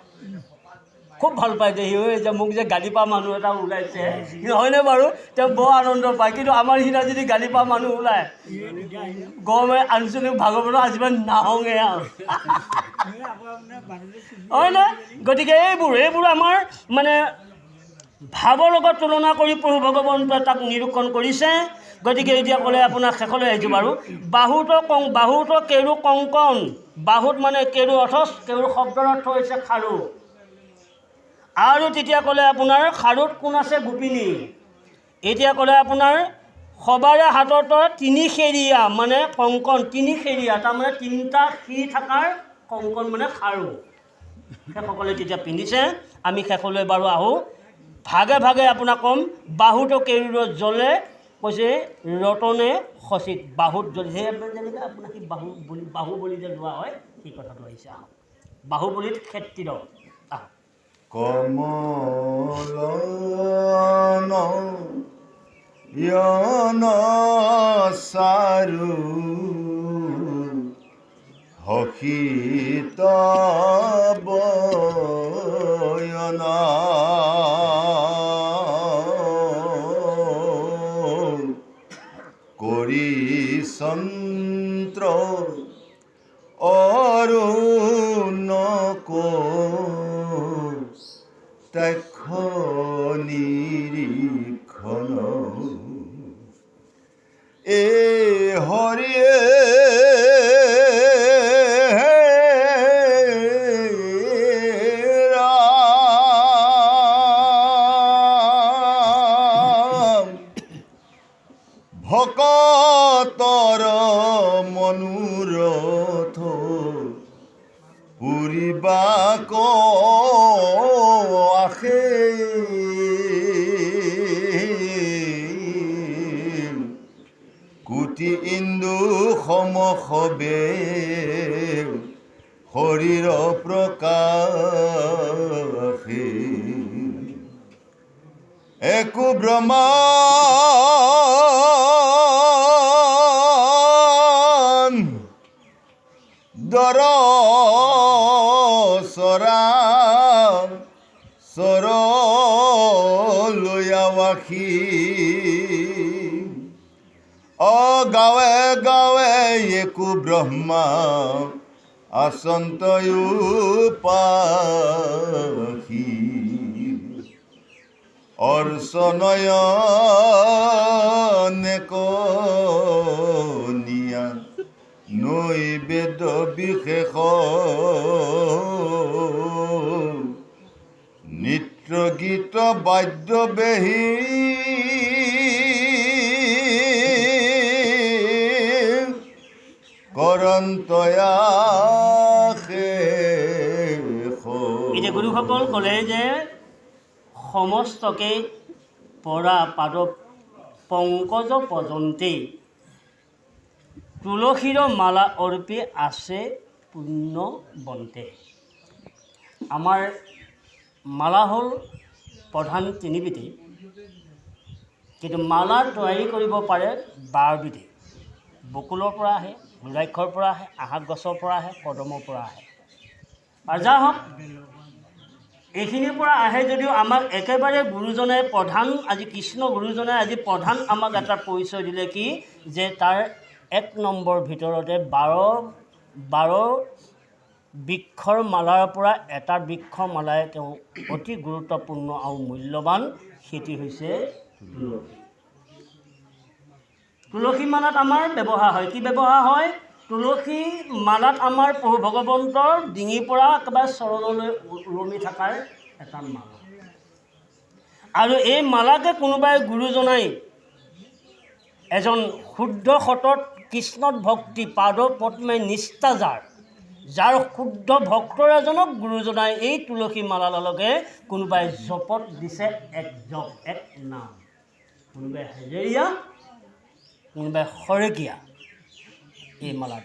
খুব ভাল পায় যে যে মোক যে গালি পা মানুহ এটা ওলাইছে হয়নে বাৰু তেওঁ বৰ আনন্দ পায় কিন্তু আমাৰ নিচিনা যদি গালি পা মানুহ ওলায় গৰমে আঞ্চলিক ভাগৱতৰ আজিমান নাহঙে আৰু হয়নে গতিকে এইবোৰ আমাৰ মানে ভাৱৰ লগত তুলনা কৰি প্ৰভু ভগৱন্তই তাক নিৰূপণ কৰিছে গতিকে এতিয়া ক'লে আপোনাৰ শেষলৈ আহিছোঁ বাৰু বাহুত কেৰু কংকণ বাহুত মানে কেৰু অৰ্থ কেৰু শব্দৰ অৰ্থ হৈছে খাৰু আৰু তেতিয়া ক'লে আপোনাৰ খাৰুত কোন আছে গোপিনী এতিয়া ক'লে আপোনাৰ সবাৰে হাতত 3 খেৰীয়া মানে কংকণ 3 খেৰীয়া তাৰমানে 3টা শিৰ থকাৰ কংকণ মানে খাৰু সেইসকলে তেতিয়া পিন্ধিছে আমি শেষলৈ বাৰু আহোঁ ভাগে ভাগে আপোনাক ক'ম বাহুত কেৰুৰত জ্বলে কৈছে ৰতনে সচিত বাহুত জ্বলি যেনেকৈ আপোনাৰ কি বাহু বুলি যে লোৱা হয় সেই কথাটো আহিছে আহক বাহুবলীত ক্ষেত্ৰীয় আহক কমলন য়ন চাৰু হসিত বয়ন কৰি চন্দ্ৰ অৰুণ কটাক্ষ নিৰীক্ষণ এ হৰিয়ে ৰাম ভকতৰ মনোৰথ পুৰিবাক আশে কোটি ইন্দু সমসবে শৰীৰ প্ৰকাশে একো ব্ৰহ্মাণ্ডৰ চৰলয়াৱাসী গাঁৱে গাঁৱে একো ব্ৰহ্মা আচন্তয়োপাসী অৰ্চনয়নেকনিয়া নৈবেদ্য বিশেষ নৃত্য গীত বাদ্যবেহী কৰন্তয়াসে। এতিয়া গুৰুসকল ক'লে যে সমস্তকে পৰা পাদ পংকজ পৰ্যন্তেই তুলসীৰ মালা অৰ্পি আছে পুণ্য বন্তে। আমাৰ মালা হ'ল প্ৰধান তিনিবিধেই, কিন্তু মালা তৈয়াৰী কৰিব পাৰে 12 বিধে। বকুলৰ পৰা আহে, ৰুদ্ৰাক্ষৰ পৰা আহে, আহাক গছৰ পৰা আহে, কদমৰ পৰা আহে। আৰু যা হওক এইখিনিৰ পৰা আহে যদিও আমাক একেবাৰে গুৰুজনে প্ৰধান, আজি কৃষ্ণ গুৰুজনে আজি প্ৰধান আমাক এটা পৰিচয় দিলে কি যে তাৰ 1 নম্বৰ ভিতৰতে 12 বৃক্ষৰ মালাৰ পৰা এটা বৃক্ষৰ মালাই তেওঁ অতি গুৰুত্বপূৰ্ণ আৰু মূল্যৱান, সেটি হৈছে তুলসী। তুলসী মালাত আমাৰ ব্যৱহাৰ হয়। কি ব্যৱহাৰ হয়? তুলসী মালাত আমাৰ প্ৰভু ভগৱন্তৰ ডিঙিৰ পৰা একেবাৰে চৰণলৈ ওলমি থকাৰ এটা মালা। আৰু এই মালাকে কোনোবাই গুৰুজনাই এজন শুদ্ধ সতত কৃষ্ণত ভক্তি পাদ পদ্মে নিষ্ঠা যাৰ শুদ্ধ ভক্তৰ এজনক গুৰুজনাই এই তুলসী মালালকে কোনোবাই জপত দিছে, এক জপ, এক নাম। কোনোবাই হেজেৰীয়া, কোনোবাই শৰেকীয়া। এই মালা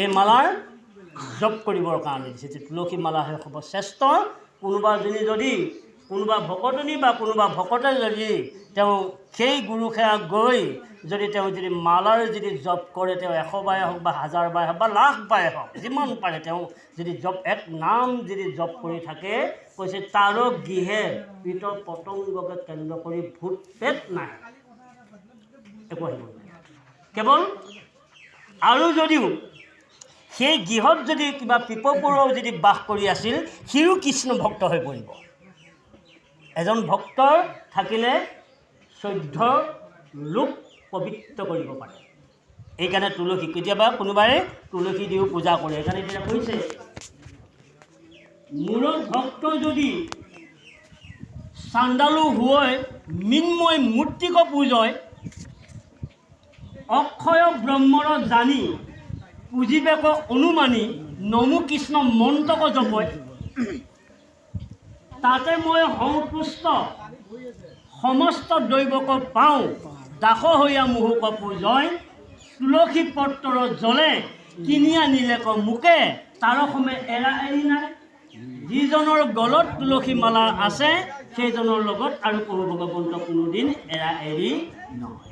এই মালাৰ জপ কৰিবৰ কাৰণে দিছে যে তুলসী মালাহে সৰ্বশ্ৰেষ্ঠ। কোনোবা ভকতনী বা কোনোবা ভকতে যদি তেওঁ সেই গুৰুসেৱা গৈ যদি তেওঁ যদি মালাৰ যদি জপ কৰে, তেওঁ 100 বাৰে হওক বা 1000 বাৰে হওক বা লাখ বাৰে হওক, যিমান পাৰে তেওঁ যদি জপ এক নাম যদি জপ কৰি থাকে, কৈছে তাৰো গৃহে পীত পতংগকে কেন্দ্ৰ কৰি ভূত পেট নাই, একো আহিব নাই কেৱল। আৰু যদিও সেই গৃহত যদি কিবা পিপপৰুৱাও যদি বাস কৰি আছিল, সিও কৃষ্ণ ভক্ত হৈ পৰিব। এজন ভক্তৰ থাকিলে 14 লোক পবিত্ৰ কৰিব পাৰে। এইকাৰণে তুলসী, কেতিয়াবা কোনোবাই তুলসী দিও পূজা কৰে। সেইকাৰণে এতিয়া কৈছে মূৰত ভক্ত যদি চাণ্ডালু হৈ মৃন্ময় মূৰ্তিক পূজয়, অক্ষয় ব্ৰহ্মৰ জানি পুঁজিবেক অনুমানি নমো কৃষ্ণ মন্ত্ৰক জপয়, তাতে মই সন্তুষ্ট সমস্ত দৈৱক পাওঁ, দাস হৈয়া মুহুক পূজয়, তুলসী পত্ৰৰ জলে কিনি আনিলে মোকে, তাৰ সময় এৰা এৰি নাই। যিজনৰ গলত তুলসী মালা আছে সেইজনৰ লগত আৰু প্ৰভু ভগৱন্ত কোনোদিন এৰা এৰি নহয়।